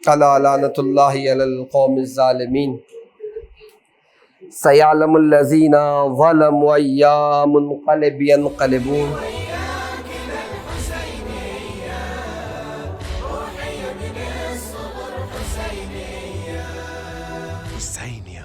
الا لعنت اللہ علی القوم الظالمین۔ سیعلم الذین ظلموا ای منقلب ینقلبون۔ حسینی